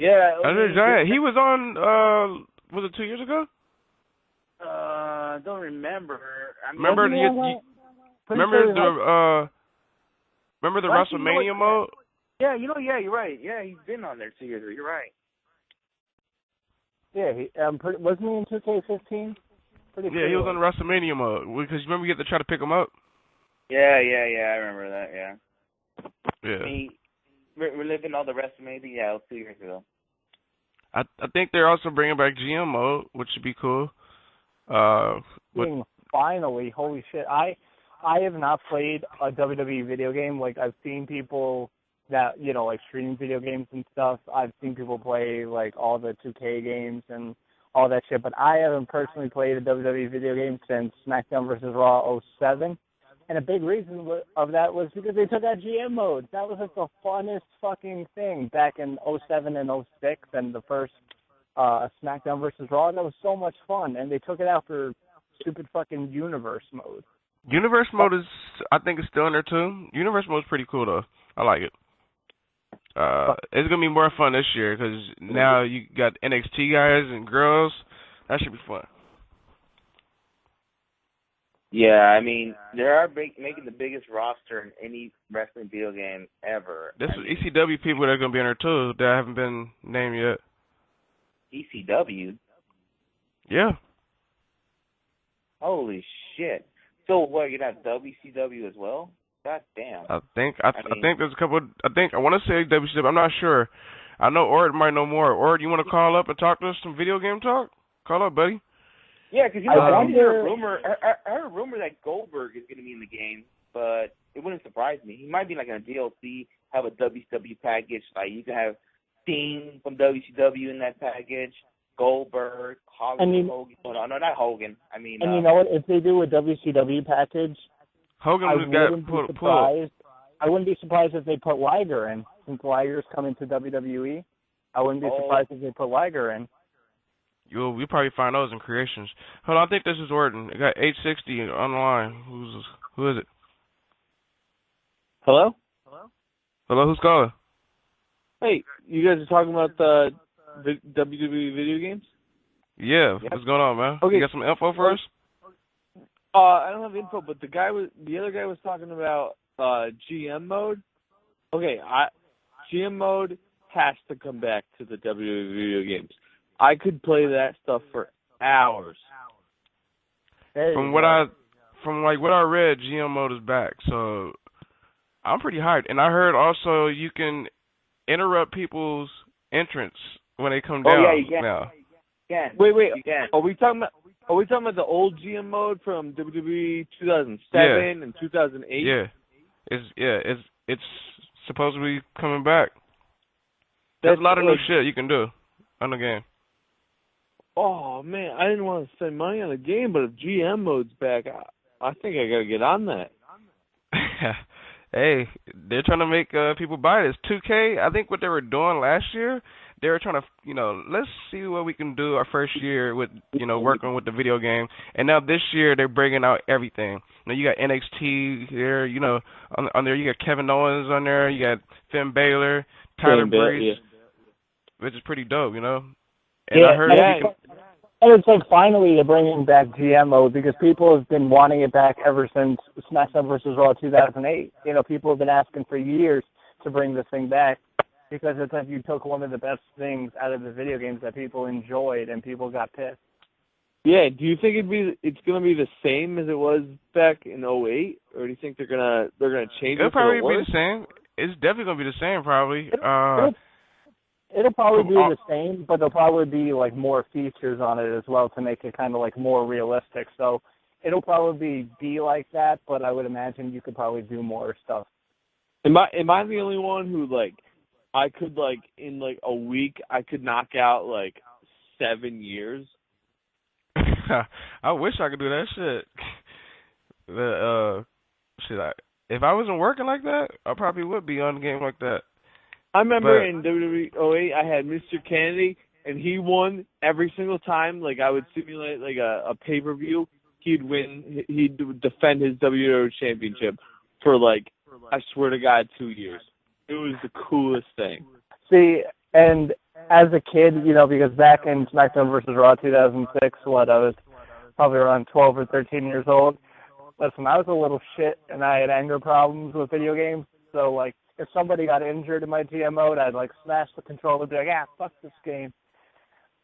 Yeah. Andre the Giant, he was on, was it 2 years ago? I don't remember. Remember the WrestleMania mode? Yeah, you're right. Yeah, he's been on there 2 years ago. You're right. Yeah, wasn't he in 2K15? Yeah, he was on WrestleMania mode because remember you had to try to pick him up. Yeah, I remember that. Yeah. Yeah. We're living all the WrestleMania. Yeah, it was 2 years ago. I think they're also bringing back GM mode, which should be cool. Finally, holy shit! I have not played a WWE video game. Like I've seen people that like stream video games and stuff. I've seen people play like all the 2K games and all that shit, but I haven't personally played a WWE video game since SmackDown vs. Raw 07. And a big reason of that was because they took out GM mode. That was like the funnest fucking thing back in 07 and 06 and the first SmackDown vs. Raw. That was so much fun, and they took it out for stupid fucking Universe mode. Universe mode I think it's still in there too. Universe mode is pretty cool though. I like it. It's gonna be more fun this year because now you got NXT guys and girls. That should be fun. Yeah, I mean, they are making the biggest roster in any wrestling video game ever. This is ECW people that are going to be in there, too, that haven't been named yet. ECW? Yeah. Holy shit. So, what, you're not WCW as well? God damn. I think there's a couple, I want to say WCW, I'm not sure. I know Ord might know more. Ord, you want to call up and talk to us some video game talk? Call up, buddy. Yeah, because I heard a rumor that Goldberg is going to be in the game, but it wouldn't surprise me. He might be like in a DLC, have a WCW package. Like you can have Sting from WCW in that package, Goldberg, Hogan. No, not Hogan. I mean, and you know what? If they do a WCW package, Hogan I wouldn't be surprised if they put Liger in. Since Liger's coming to WWE, I wouldn't be surprised if they put Liger in. You'll probably find those in creations. Hold on, I think this is Orton. I got 860 on the line. Who is it? Hello? Hello, who's calling? Hey, you guys are talking about the WWE video games? Yeah, what's going on, man? Okay. You got some info for us? I don't have info, but the other guy was talking about GM mode. Okay, GM mode has to come back to the WWE video games. I could play that stuff for hours. From what I read, GM mode is back, so I'm pretty hyped. And I heard also you can interrupt people's entrance when they come down. Oh yeah, you can. Now. Wait, you can. Are we talking about the old GM mode from WWE 2007 and 2008? Yeah, it's supposed to be coming back. There's a lot of new shit you can do on the game. Oh man, I didn't want to spend money on the game, but if GM mode's back, I think I gotta get on that. Hey, they're trying to make people buy this. 2K, I think what they were doing last year, they were trying to, let's see what we can do our first year with, working with the video game. And now this year they're bringing out everything. Now you got NXT there, on there you got Kevin Owens on there, you got Finn Balor, Tyler Breeze, which is pretty dope, And I heard and it's like finally they're bringing back GM mode because people have been wanting it back ever since SmackDown vs. Raw 2008. People have been asking for years to bring this thing back because it's like you took one of the best things out of the video games that people enjoyed and people got pissed. Yeah, do you think it's gonna be the same as it was back in '08, or do you think they're gonna change it? It'll probably be the same. It's definitely gonna be the same, probably. It'll probably be the same, but there'll probably be like more features on it as well to make it kind of like more realistic. So it'll probably be like that, but I would imagine you could probably do more stuff. Am I the only one who like I could like in like a week I could knock out like 7 years? I wish I could do that shit. If I wasn't working like that, I probably would be on the game like that. I remember in WWE 08, I had Mr. Kennedy, and he won every single time. Like I would simulate like a pay-per-view, he'd win. He'd defend his WWE Championship for like I swear to God 2 years. It was the coolest thing. See, and as a kid, you know, because back in SmackDown vs. Raw 2006, I was probably around 12 or 13 years old. Listen, I was a little shit, and I had anger problems with video games. So, like, if somebody got injured in my GM mode, I'd, like, smash the controller and be like, fuck this game.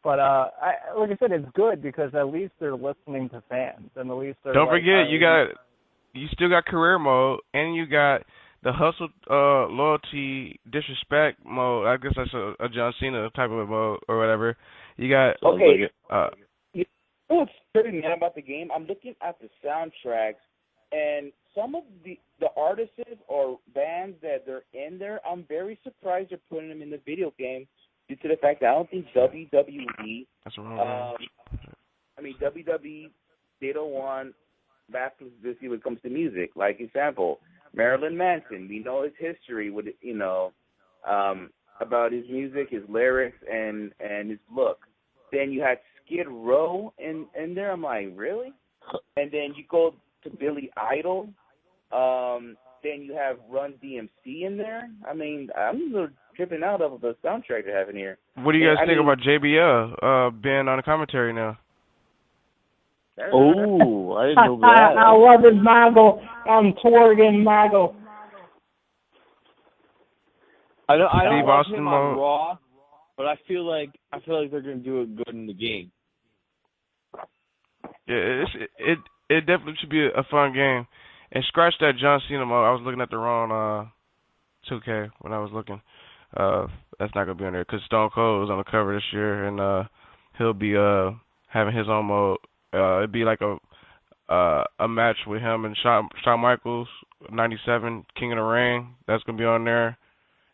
But, like I said, it's good because at least they're listening to fans, and at least they're Don't forget, you still got career mode, and you got the hustle, loyalty, disrespect mode. I guess that's a John Cena type of mode or whatever. You got you know what's tripping me out about the game? I'm looking at the soundtracks, and some of the artists or bands that they're in there, I'm very surprised they're putting them in the video game due to the fact that I don't think WWE. That's wrong. WWE, they don't want backlash when it comes to music. Like example, Marilyn Manson. We know his history with about his music, his lyrics, and his look. Then you had Skid Row in there. I'm like, really? And then you go to Billy Idol. Then you have Run DMC in there. I mean, I'm a little tripping out of the soundtrack they have in here. What do you guys think about JBL being on the commentary now? Oh, I didn't know that. I love his Mago. I'm twerking Mago. I don't watch him on Raw, but I feel like they're gonna do it good in the game. Yeah, it definitely should be a fun game. And scratch that John Cena mode. I was looking at the wrong 2K when I was looking. That's not gonna be on there because Stone Cold is on the cover this year, and he'll be having his own mode. It'd be like a match with him and Shawn Michaels, 97, King of the Ring. That's gonna be on there.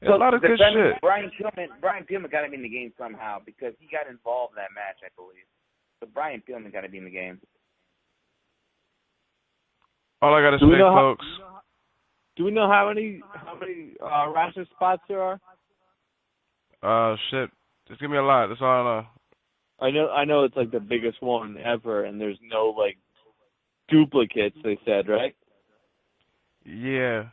It's a lot of good shit. Brian Pillman got to be in the game somehow because he got involved in that match, I believe. So Brian Pillman got to be in the game. All I gotta say, folks. Do we know how many roster spots there are? Shit. Just give me a lot. That's all I know. I know it's like the biggest one ever, and there's no like duplicates. They said, right? Yeah.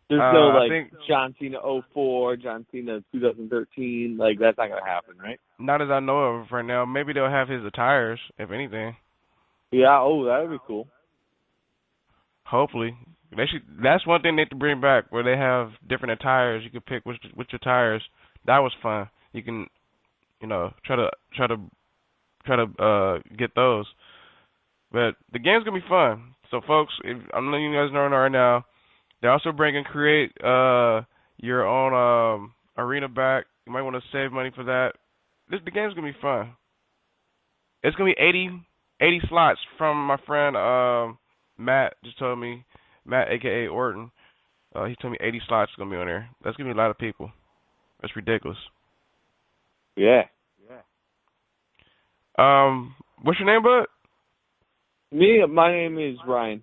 There's no like John Cena 04, John Cena 2013. Like that's not gonna happen, right? Not as I know of right now. Maybe they'll have his attires, if anything. Yeah. Oh, that would be cool. Hopefully, that's one thing they have to bring back, where they have different attires. You can pick which your tires. That was fun. You can, try to get those. But the game's gonna be fun. So, folks, I'm letting you guys know right now. They're also create your own arena back. You might want to save money for that. The game's gonna be fun. It's gonna be 80 slots from my friend Matt just told me, Matt, a.k.a. Orton, he told me 80 slots is going to be on there. That's going to be a lot of people. That's ridiculous. Yeah. What's your name, bud? My name is Ryan.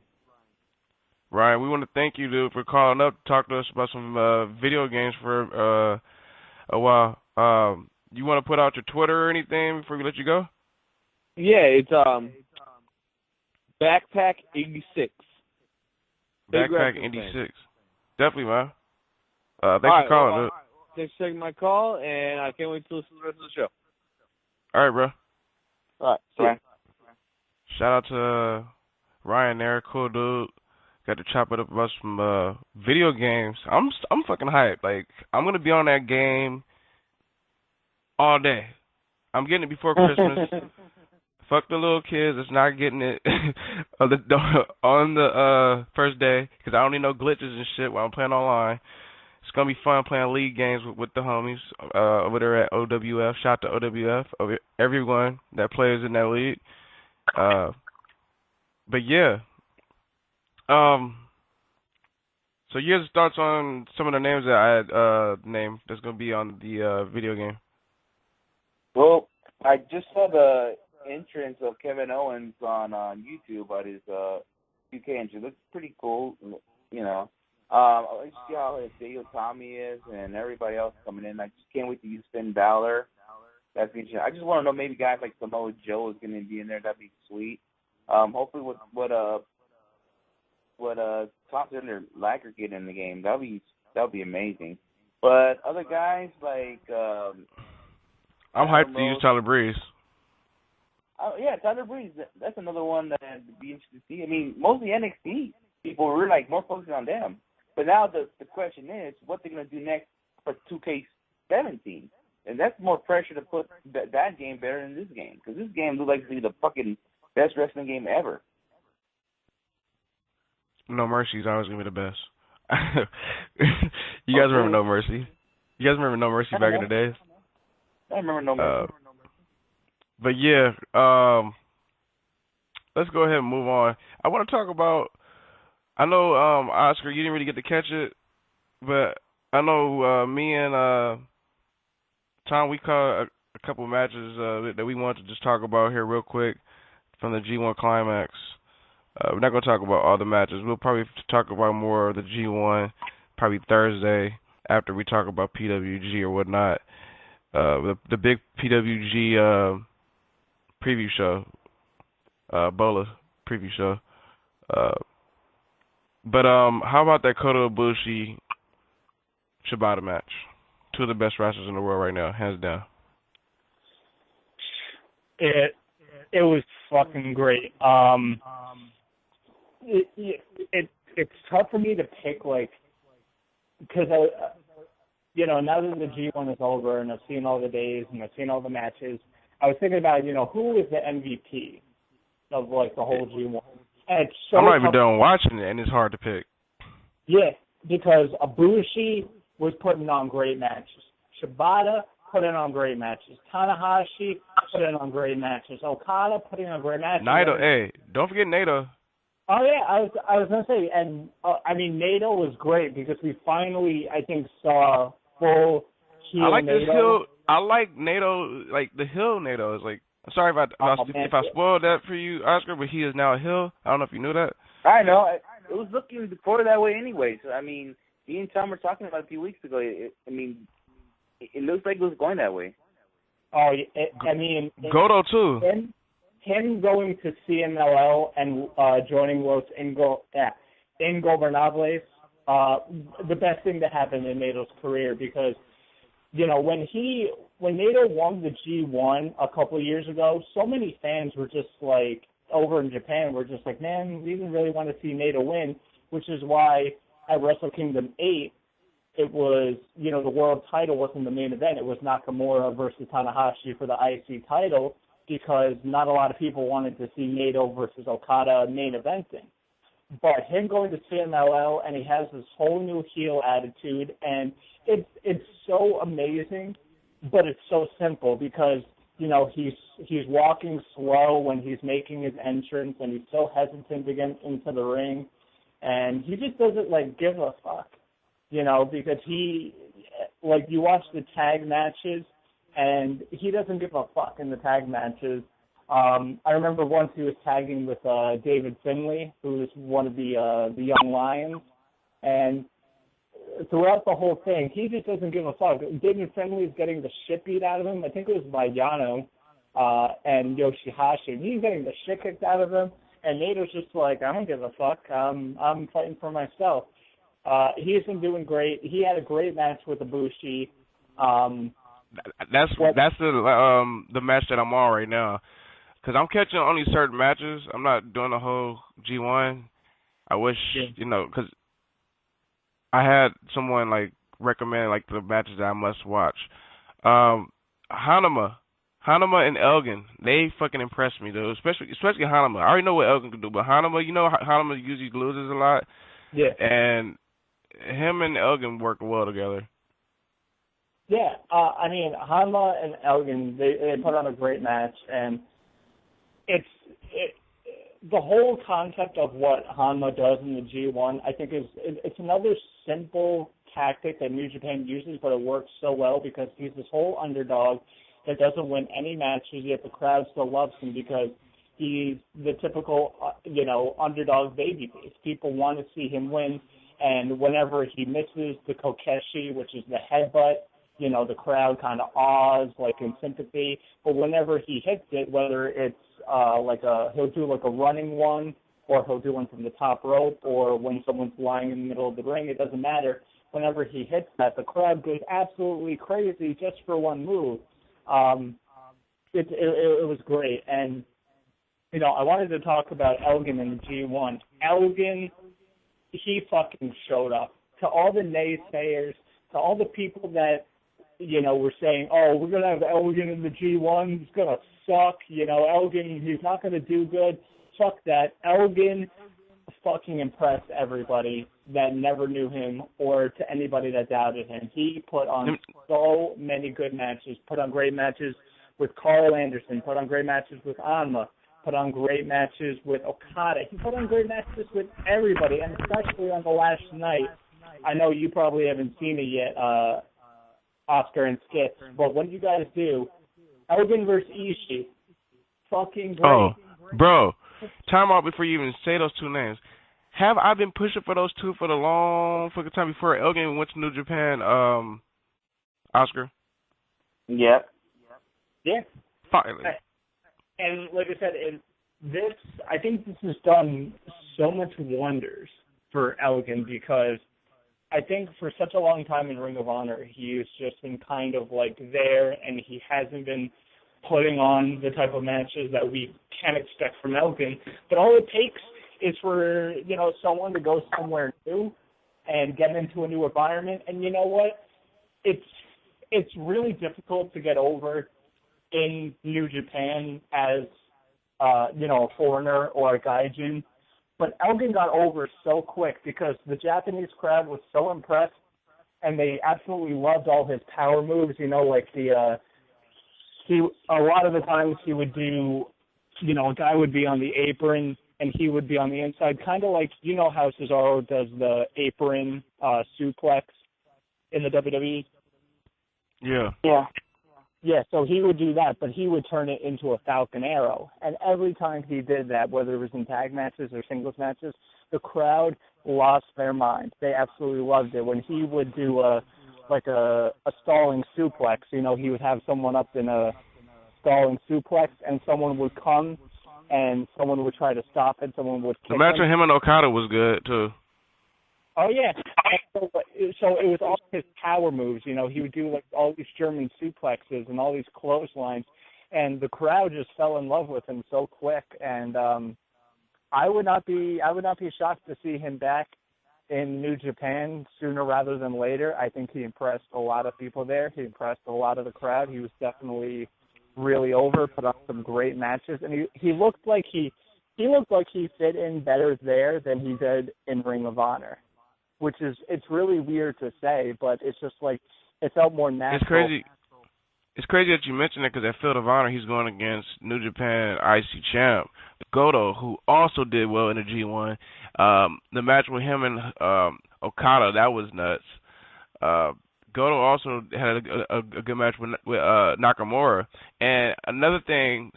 Ryan, we want to thank you, dude, for calling up to talk to us about some video games for a while. You want to put out your Twitter or anything before we let you go? Yeah, it's Backpack 86. Backpack 86. Definitely, man. Thanks for calling. Thanks for taking my call, and I can't wait to listen to the rest of the show. All right, bro. All right. See ya. Shout out to Ryan there. Cool dude. Got to chop it up about some video games. I'm fucking hyped. Like, I'm going to be on that game all day. I'm getting it before Christmas. Fuck the little kids that's not getting it on the first day, because I don't need no glitches and shit while I'm playing online. It's going to be fun playing league games with the homies over there at OWF. Shout out to OWF, everyone that plays in that league. But yeah. So here's thoughts on some of the names that I had named that's going to be on the video game. Well, I just saw the entrance of Kevin Owens on YouTube on his 2K entry. Looks pretty cool, you know. Let's see how Hideo Tommy is and everybody else coming in. I just can't wait to use Finn Balor. That's interesting. I just want to know maybe guys like Samoa Joe is going to be in there. That'd be sweet. Hopefully what Thompson or Liger get in the game. That'll be amazing. But other guys like I'm hyped to use Tyler Breeze. Yeah, Tyler Breeze. That's another one that would be interesting to see. I mean, mostly NXT people were like more focused on them. But now the question is, what they're going to do next for 2K17, and that's more pressure to put that game better than this game, because this game looks like to be the fucking best wrestling game ever. No Mercy is always gonna be the best. You guys remember No Mercy? You guys remember No Mercy back in the days? I remember No Mercy. But yeah, let's go ahead and move on. I want to talk about. I know Oscar, you didn't really get to catch it, but I know me and Tom, we caught a couple of matches that we wanted to just talk about here real quick from the G1 Climax. We're not going to talk about all the matches. We'll probably talk about more of the G1 probably Thursday after we talk about PWG or whatnot. The big PWG preview show, Bola preview show. But how about that Kota Ibushi Shibata match? Two of the best wrestlers in the world right now, hands down. It was fucking great. It's tough for me to pick, like, because now that the G1 is over and I've seen all the days and I've seen all the matches, I was thinking about, who is the MVP of, like, the whole G1. And it's so I'm not even done watching it, and it's hard to pick. Yeah, because Ibushi was putting on great matches. Shibata putting on great matches. Tanahashi putting on great matches. Okada putting on great matches. Naito, hey, don't forget Naito. Oh yeah, I was gonna say, and I mean Naito was great because we finally, I think, saw full heel. I like Naito. this heel. I like Naito, like the heel Naito is like. I'm sorry if I spoiled that for you, Oscar, but he is now a heel. I don't know if you knew that. I know. It was looking before that way anyway. So I mean, me and Tom were talking about it a few weeks ago. It looks like it was going that way. Oh, Goto too. Him going to CMLL and joining Los Ingobernables, the best thing that happened in Nato's career, because when Nato won the G1 a couple of years ago, so many fans were just like, over in Japan, were just like, man, we didn't really want to see Nato win, which is why at Wrestle Kingdom 8, it was, the world title wasn't the main event. It was Nakamura versus Tanahashi for the IC title, because not a lot of people wanted to see Nato versus Okada main eventing. But him going to CMLL, and he has this whole new heel attitude, and it's so amazing, but it's so simple because, he's walking slow when he's making his entrance, and he's so hesitant to get into the ring, and he just doesn't, give a fuck, because he, you watch the tag matches, and he doesn't give a fuck in the tag matches. I remember once he was tagging with David Finlay, who is one of the Young Lions, and throughout the whole thing, he just doesn't give a fuck. David Finlay is getting the shit beat out of him. I think it was by Yano and Yoshihashi. And he's getting the shit kicked out of him, and Nato's just like, I don't give a fuck. I'm fighting for myself. He's been doing great. He had a great match with Ibushi. That's the match that I'm on right now, because I'm catching only certain matches. I'm not doing the whole G1. I wish, because I had someone recommend the matches that I must watch. Hanuma Hanema and Elgin, they fucking impressed me though. Especially Hanema. I already know what Elgin can do, but Hanema, you know, Hanema usually loses a lot. Yeah. And him and Elgin work well together. Yeah, I mean, Hanma and Elgin, they put on a great match, and the whole concept of what Hanma does in the G1, I think it's another simple tactic that New Japan uses, but it works so well because he's this whole underdog that doesn't win any matches, yet the crowd still loves him because he's the typical, underdog babyface. People want to see him win, and whenever he misses the kokeshi, which is the headbutt, the crowd kind of awes, like in sympathy. But whenever he hits it, whether it's he'll do like a running one, or he'll do one from the top rope, or when someone's lying in the middle of the ring, it doesn't matter. Whenever he hits that, the crowd goes absolutely crazy just for one move. It was great. And, I wanted to talk about Elgin in the G1. Elgin, he fucking showed up. To all the naysayers, to all the people that, were saying, oh, we're going to have Elgin in the G1, he's going to suck, Elgin, he's not going to do good. Fuck that. Elgin fucking impressed everybody that never knew him or to anybody that doubted him. He put on so many good matches, put on great matches with Carl Anderson, put on great matches with Anma, put on great matches with Okada. He put on great matches with everybody, and especially on the last night. I know you probably haven't seen it yet, Oscar and Skip, but when you guys do, Elgin versus Ishii, fucking great. Oh, bro, time out before you even say those two names. Have I been pushing for those two for the long fucking time before Elgin went to New Japan, Oscar? Yep. Yeah. Finally. And like I said, I think this has done so much wonders for Elgin because I think for such a long time in Ring of Honor, he's just been kind of like there, and he hasn't been putting on the type of matches that we can expect from Elgin. But all it takes is for, someone to go somewhere new and get into a new environment. And you know what? It's really difficult to get over in New Japan as, a foreigner or a gaijin. But Elgin got over so quick because the Japanese crowd was so impressed, and they absolutely loved all his power moves. A lot of the times he would do, a guy would be on the apron and he would be on the inside, kind of like, how Cesaro does the apron suplex in the WWE. Yeah. Yeah. Yeah, so he would do that, but he would turn it into a Falcon Arrow. And every time he did that, whether it was in tag matches or singles matches, the crowd lost their mind. They absolutely loved it. When he would do a stalling suplex, he would have someone up in a stalling suplex, and someone would come, and someone would try to stop it, someone would kick The match him. with him and Okada was good, too. Oh, yeah. So it was all his power moves. He would do like all these German suplexes and all these clotheslines, and the crowd just fell in love with him so quick. And I would not be shocked to see him back in New Japan sooner rather than later. I think he impressed a lot of people there. He impressed a lot of the crowd. He was definitely really over, put on some great matches, and he looked like he fit in better there than he did in Ring of Honor. Which it's really weird to say, but it's just like, it felt more natural. It's crazy that you mentioned it because at Field of Honor, he's going against New Japan IC champ, Goto, who also did well in the G1. The match with him and Okada, that was nuts. Goto also had a good match with Nakamura. And another thing,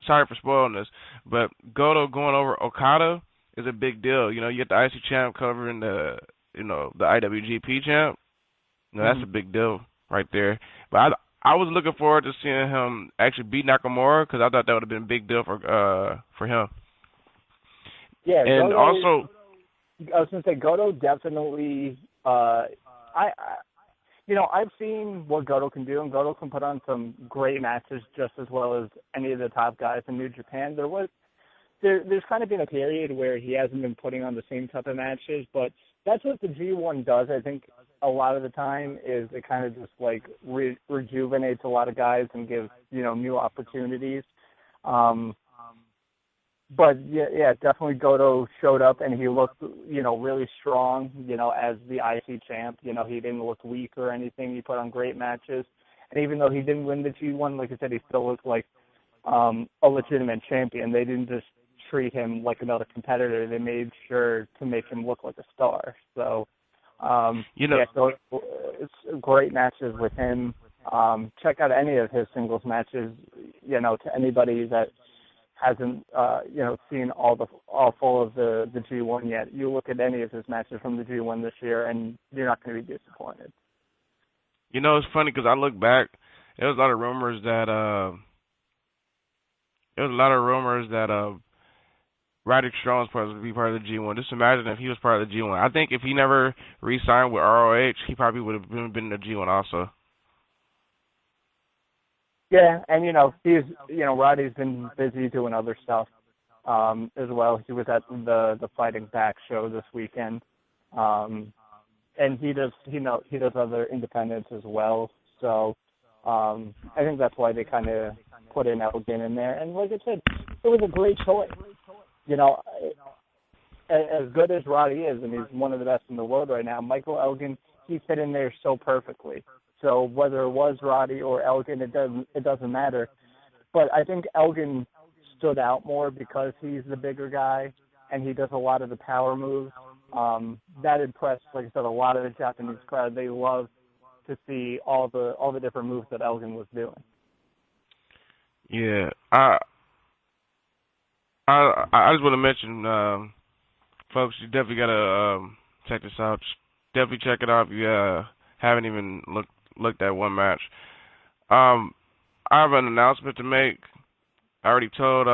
sorry for spoiling this, but Goto going over Okada is a big deal. You get the IC champ covering the IWGP champ. That's a big deal right there. But I was looking forward to seeing him actually beat Nakamura because I thought that would have been a big deal for him. Yeah, and Goto, also, I was going to say Goto definitely. I've seen what Goto can do, and Goto can put on some great matches just as well as any of the top guys in New Japan. there's kind of been a period where he hasn't been putting on the same type of matches, but that's what the G1 does. I think a lot of the time is it kind of just like rejuvenates a lot of guys and gives new opportunities. But yeah, definitely Goto showed up and he looked really strong. As the IC champ, he didn't look weak or anything. He put on great matches, and even though he didn't win the G1, like I said, he still looked like a legitimate champion. They didn't just treat him like another competitor. They made sure to make him look like a star. So, so it's great matches with him. Check out any of his singles matches, to anybody that hasn't, seen all full of the G1 yet. You look at any of his matches from the G1 this year, and you're not going to be disappointed. It's funny because I look back, there was a lot of rumors that Roderick Strong was supposed to be part of the G1. Just imagine if he was part of the G1. I think if he never re-signed with ROH, he probably would have been in the G1 also. Yeah, and he's Roddy's been busy doing other stuff as well. He was at the Fighting Back show this weekend, and he does other independents as well. So I think that's why they kind of put in Elgin in there. And like I said, it was a great choice. As good as Roddy is, and he's one of the best in the world right now, Michael Elgin, he fit in there so perfectly. So whether it was Roddy or Elgin, it doesn't matter. But I think Elgin stood out more because he's the bigger guy and he does a lot of the power moves. That impressed, like I said, a lot of the Japanese crowd. They love to see all the different moves that Elgin was doing. Yeah, I just want to mention, folks, you definitely gotta check this out. Definitely check it out if you haven't even looked at one match. I have an announcement to make. I already told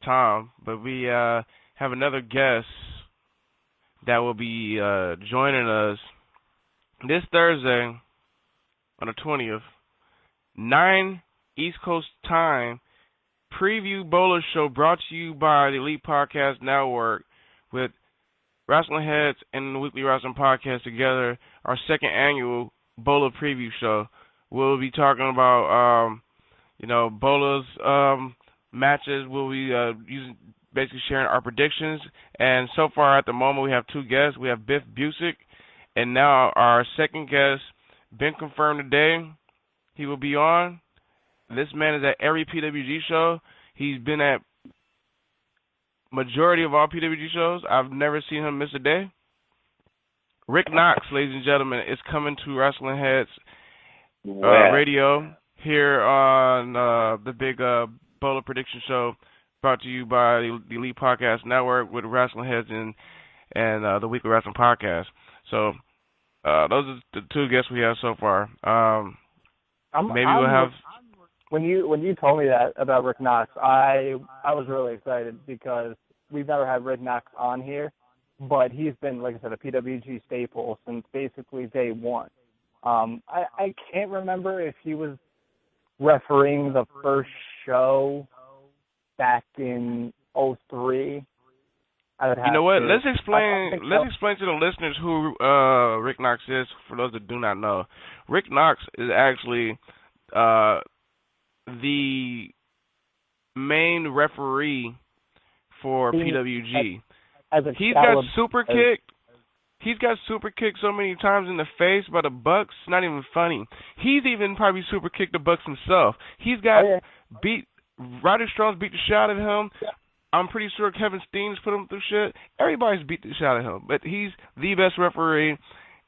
Tom, but we have another guest that will be joining us this Thursday on the 20th, 9 East Coast time, preview bowler show brought to you by the Elite Podcast Network with Wrestling Heads and the Weekly Wrestling Podcast together, our second annual bowler preview show. We'll be talking about, bowlers matches. We'll be basically sharing our predictions. And so far at the moment, we have two guests. We have Biff Busick, and now our second guest, been confirmed today. He will be on. This man is at every PWG show. He's been at majority of all PWG shows. I've never seen him miss a day. Rick Knox, ladies and gentlemen, is coming to Wrestling Heads radio here on the big bowler prediction show brought to you by the Elite Podcast Network with Wrestling Heads and the Weekly Wrestling Podcast. So those are the two guests we have so far. We'll have. When you told me that about Rick Knox, I was really excited because we've never had Rick Knox on here, but he's been, like I said, a PWG staple since basically day one. I can't remember if he was refereeing the first show back in 2003. You know what? Let's explain to the listeners who Rick Knox is, for those that do not know. Rick Knox is actually the main referee for PWG. He's got super kicked. He's got super kicked so many times in the face by the Bucks. It's not even funny. He's even probably super kicked the Bucks himself. He's got Roderick Strong's beat the shit out of him. I'm pretty sure Kevin Steen's put him through shit. Everybody's beat the shit out of him. But he's the best referee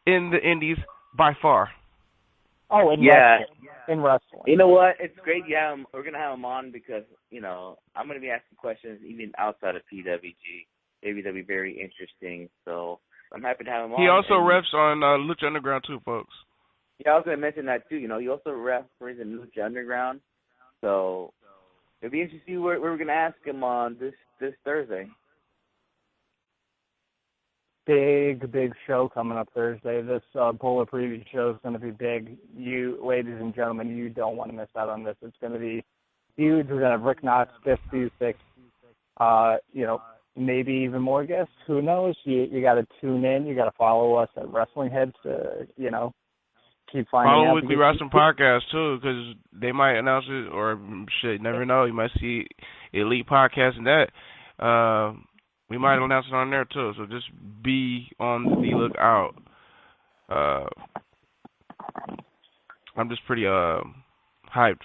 in the Indies by far. Oh, in wrestling. You know what? It's great. Yeah, we're gonna have him on because I'm gonna be asking questions even outside of PWG. Maybe that'll be very interesting. So I'm happy to have him on. He also refs on Lucha Underground too, folks. Yeah, I was gonna mention that too. He also referees in Lucha Underground. So it'll be interesting to see what we're gonna ask him on this Thursday. Big show coming up Thursday. This Bowler preview show is going to be big. You, ladies and gentlemen, you don't want to miss out on this. It's going to be huge. We're gonna have Rick Knox, guest music. Maybe even more guests. Who knows? You got to tune in. You got to follow us at Wrestling Heads to keep finding out. Follow Weekly Wrestling Podcast too, because they might announce it, or shit, never know. You might see Elite Podcast and that. We might announce it on there too. So just be on the lookout. I'm just pretty hyped.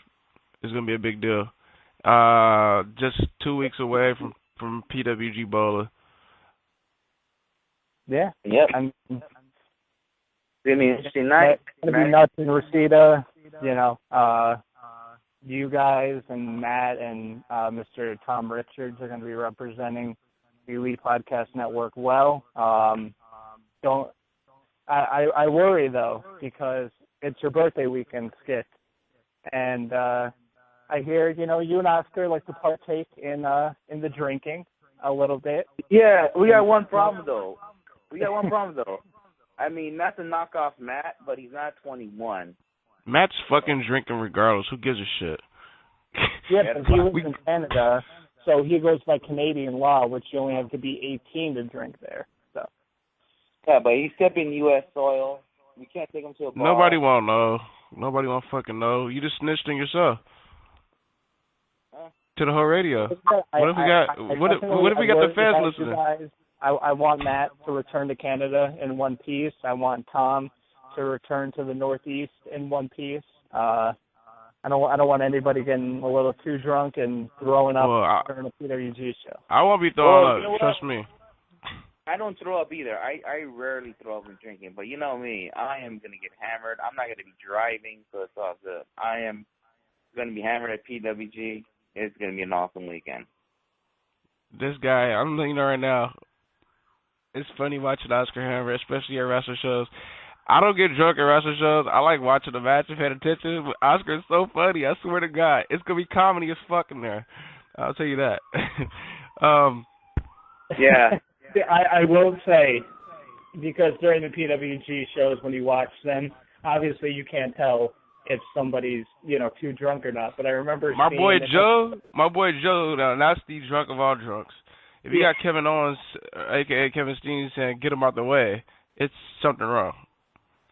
It's gonna be a big deal. Just 2 weeks away from PWG Bowler. Yeah. Yep. It's gonna be an interesting night. It's gonna be nuts in Reseda. You guys and Matt and Mr. Tom Richards are going to be representing the Elite Podcast Network well. I worry though, because it's your birthday weekend, Skit, and I hear you and Oscar like to partake in the drinking a little bit. Yeah, we got one problem though. I mean, not to knock off Matt, but he's not 21. Matt's fucking drinking regardless. Who gives a shit? Yeah, but he lives in Canada, so he goes by Canadian law, which you only have to be 18 to drink there. So. Yeah, but he's stepping U.S. soil. We can't take him to a bar. Nobody won't know. Nobody won't fucking know. You just snitched on yourself. To the whole radio. What if we got the fans listening? Guys, I want Matt to return to Canada in one piece. I want Tom to return to the Northeast in one piece. I don't want anybody getting a little too drunk and throwing up during a PWG show. I won't be throwing up. Trust me. I don't throw up either. I rarely throw up when drinking, but you know me. I am gonna get hammered. I'm not gonna be driving, so it's all good. I am gonna be hammered at PWG. It's gonna be an awesome weekend. This guy, I'm letting you know right now. It's funny watching Oscar hammer, especially at wrestling shows. I don't get drunk at wrestling shows. I like watching the match and paying attention. But Oscar is so funny. I swear to God, it's gonna be comedy as fuck in there. I'll tell you that. Yeah. I will say, because during the PWG shows when you watch them, obviously you can't tell if somebody's too drunk or not. But I remember my boy Joe, that's the drunk of all drunks. If you got Kevin Owens, aka Kevin Steen, saying get him out the way, it's something wrong.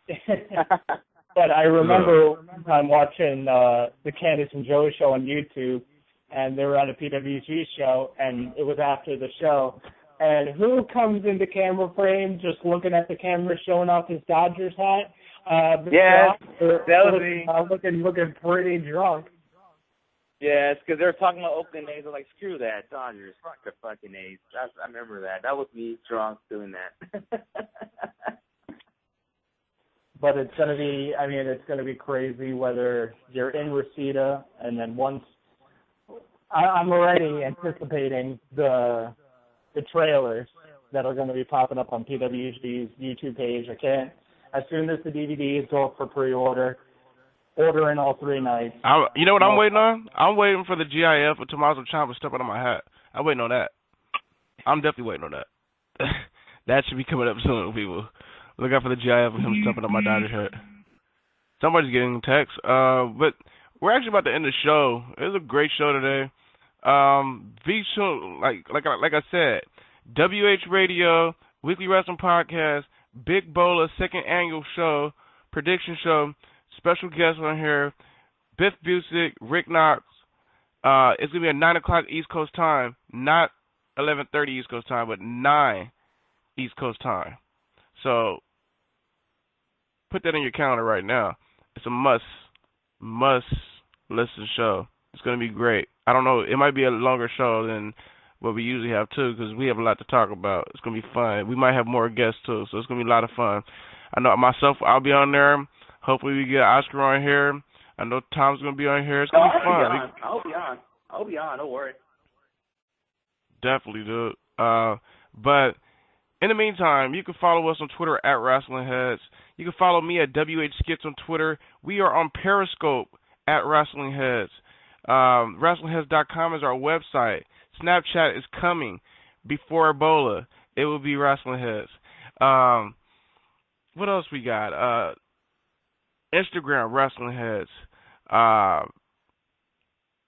But I remember one time watching the Candace and Joe show on YouTube, and they were on a PWG show, and it was after the show. And who comes into camera frame just looking at the camera, showing off his Dodgers hat? That was me. Looking pretty drunk. Yeah, it's because they were talking about Oakland A's. I'm like, screw that, Dodgers. Fuck the fucking A's. I remember that. That was me drunk doing that. But it's gonna be crazy whether you're in Reseda, and then once I'm already anticipating the trailers that are going to be popping up on PWG's YouTube page. As soon as the DVDs go up for pre-order, order in all 3 nights. You know what I'm waiting on? I'm waiting for the GIF of Tommaso Ciampa stepping on my hat. I'm waiting on that. I'm definitely waiting on that. That should be coming up soon, people. Look out for the GIF of him stepping on my Dodger hat. Somebody's getting a text. But we're actually about to end the show. It was a great show today. Be sure, like I said, WH Radio, Weekly Wrestling Podcast, Big Bowler, 2nd annual show, prediction show, special guests on here, Biff Busick, Rick Knox. It's going to be at 9 o'clock East Coast time, not 11:30 East Coast time, but 9 East Coast time. So put that in your calendar right now. It's a must listen show. It's going to be great. I don't know. It might be a longer show than what we usually have, too, because we have a lot to talk about. It's going to be fun. We might have more guests, too, so it's going to be a lot of fun. I know myself, I'll be on there. Hopefully we get Oscar on here. I know Tom's going to be on here. It's going to be fun. I'll be on. Don't worry. Definitely, dude. But in the meantime, you can follow us on Twitter at Wrestling Heads. You can follow me at WH Skits on Twitter. We are on Periscope at Wrestling Heads. WrestlingHeads.com is our website. Snapchat is coming before Ebola. It will be Wrestling Heads. What else we got? Instagram, Wrestling Heads.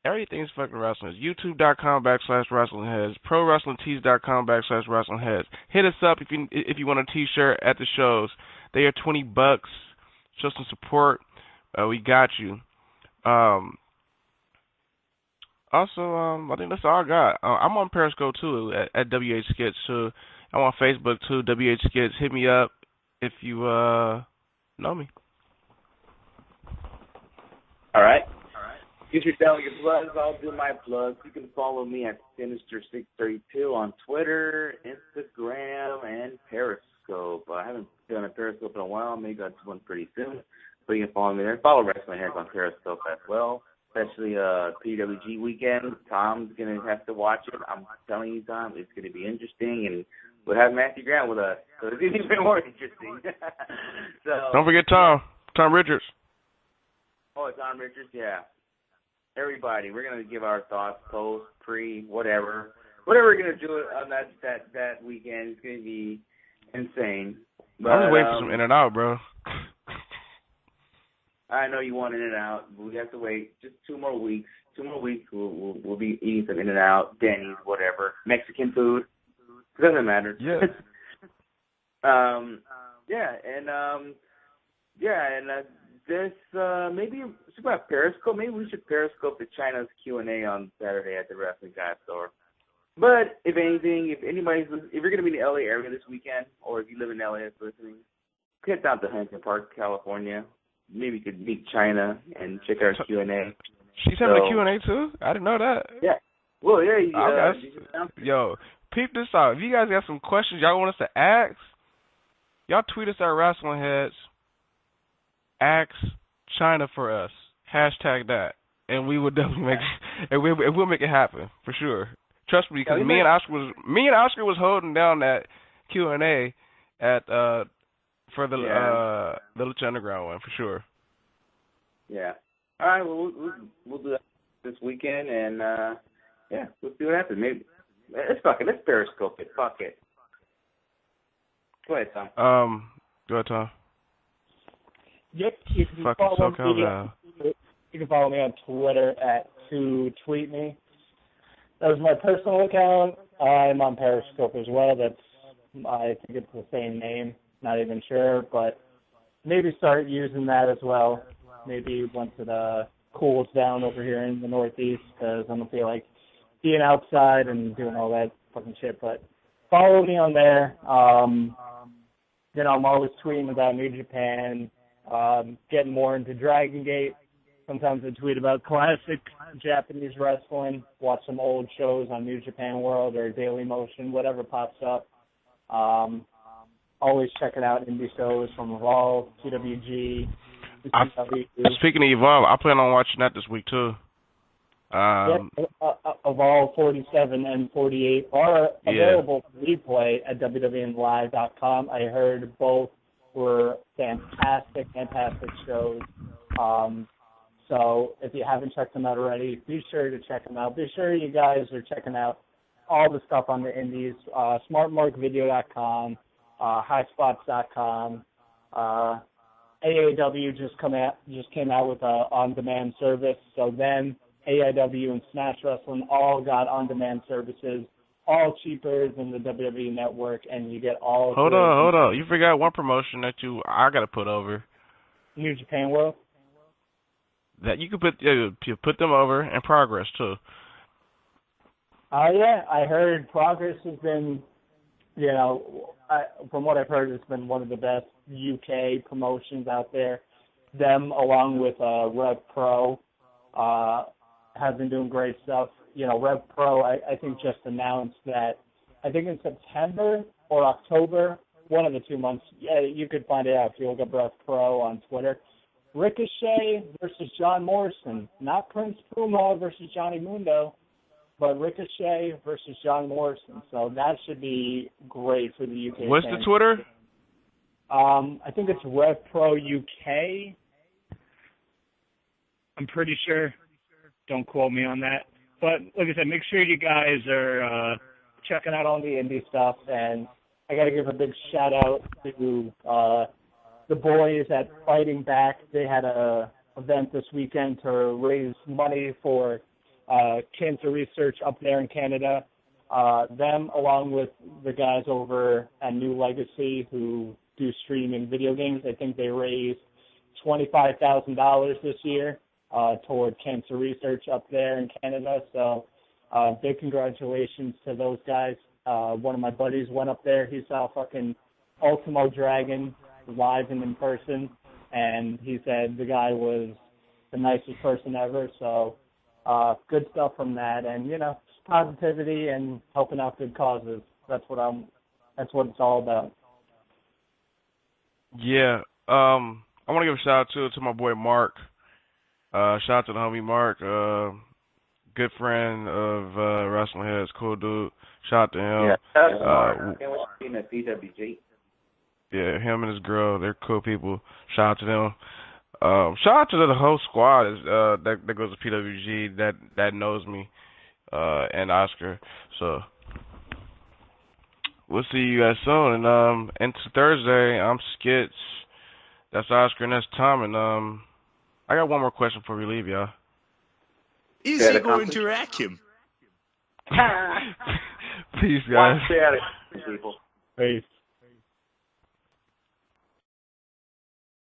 Everything's fucking wrestling. YouTube.com/WrestlingHeads. ProWrestlingTees.com/WrestlingHeads. Hit us up if you want a T-shirt at the shows. They are $20. Show some support. We got you. Also, I think that's all I got. I'm on Periscope too at WH Skits too. I'm on Facebook too, WH Skits. Hit me up if you know me. All right. Get your selling your plugs. I'll do my plugs. You can follow me at Sinister632 on Twitter, Instagram, and Periscope. I haven't done a Periscope in a while. Maybe I'll do one pretty soon. But you can follow me there. Follow Wrestling Heads on Periscope as well. Especially PWG weekend. Tom's going to have to watch it. I'm telling you, Tom, it's going to be interesting. And we'll have Matthew Grant with us. So it's even more interesting. So don't forget Tom. Tom Richards. Oh, Tom Richards, yeah. Everybody, we're going to give our thoughts, post, pre, whatever. Whatever we're going to do on that weekend is going to be insane. But, I'm just waiting for some In and Out, bro. I know you want In and Out. We have to wait just 2 more weeks. 2 more weeks, we'll be eating some In and Out, Denny's, whatever, Mexican food. It doesn't matter. Yeah. This maybe it's about Periscope. Maybe we should Periscope the China's Q&A on Saturday at the Wrestling Guy store. But if anything, if you're gonna be in the LA area this weekend, or if you live in LA and listening, head down to Huntington Park, California. Maybe you could meet China and check out our Q&A. She's having a Q&A too? I didn't know that. Yeah. Well, yeah. Yo, peep this out. If you guys got some questions y'all want us to ask, y'all tweet us at Wrestling Heads. Ask China for us. Hashtag that. And we will definitely make it, and we'll make it happen for sure. Trust me, because me and Oscar was holding down that Q&A at for the Lucha Underground one for sure. Yeah. All right. Well, we'll do that this weekend, and we'll see what happens. Maybe let's Periscope it. Fuck it. Go ahead, Tom. Go ahead, Tom. Yep, you can follow me on Twitter at @2tweetme. That was my personal account. I'm on Periscope as well. I think it's the same name. Not even sure, but maybe start using that as well. Maybe once it cools down over here in the Northeast, because I don't feel like being outside and doing all that fucking shit. But follow me on there. I'm always tweeting about New Japan. Getting more into Dragon Gate. Sometimes I tweet about classic Japanese wrestling, watch some old shows on New Japan World or Daily Motion, whatever pops up. Always checking out indie shows from Evolve, TWG. Speaking of Evolve, I plan on watching that this week too. Evolve 47 and 48 are available for replay at WWNlive.com. I heard both were fantastic shows. So if you haven't checked them out already, be sure to check them out. Be sure you guys are checking out all the stuff on the indies, smartmarkvideo.com, highspots.com. AAW just came out with a on-demand service. So then AIW and Smash Wrestling all got on-demand services, all cheaper than the WWE Network, and you get all. Hold on. You forgot one promotion that I gotta put over. New Japan World. That you could put them over, and Progress too. I heard Progress has been, from what I've heard, it's been one of the best UK promotions out there. Them, along with Rev Pro, have been doing great stuff. Rev Pro, I think, just announced that, I think in September or October, one of the 2 months, you could find it out if you look up Rev Pro on Twitter. Ricochet versus John Morrison, not Prince Puma versus Johnny Mundo, but Ricochet versus John Morrison. So that should be great for the UK. What's fans. the Twitter? I think it's Rev Pro UK. I'm pretty sure. Don't quote me on that. But like I said, make sure you guys are checking out all the indie stuff. And I got to give a big shout out to the boys at Fighting Back. They had a event this weekend to raise money for cancer research up there in Canada. Them, along with the guys over at New Legacy who do streaming video games, I think they raised $25,000 this year toward cancer research up there in Canada. So big congratulations to those guys. One of my buddies went up there. He saw fucking Ultimo Dragon live and in person, and he said the guy was the nicest person ever. So good stuff from that, and positivity and helping out good causes. That's what it's all about. Yeah. I want to give a shout out to my boy Mark. Shout out to the homie Mark. Good friend of Wrestling Heads, cool dude. Shout out to him. Yeah, PWG. Yeah, him and his girl, they're cool people. Shout out to them. Shout out to the whole squad that goes to PWG that knows me, and Oscar. So we'll see you guys soon. And into Thursday, I'm Skits. That's Oscar and that's Tom. And I got one more question before we leave, y'all. Is he going to wreck him? Peace, guys. People. Peace.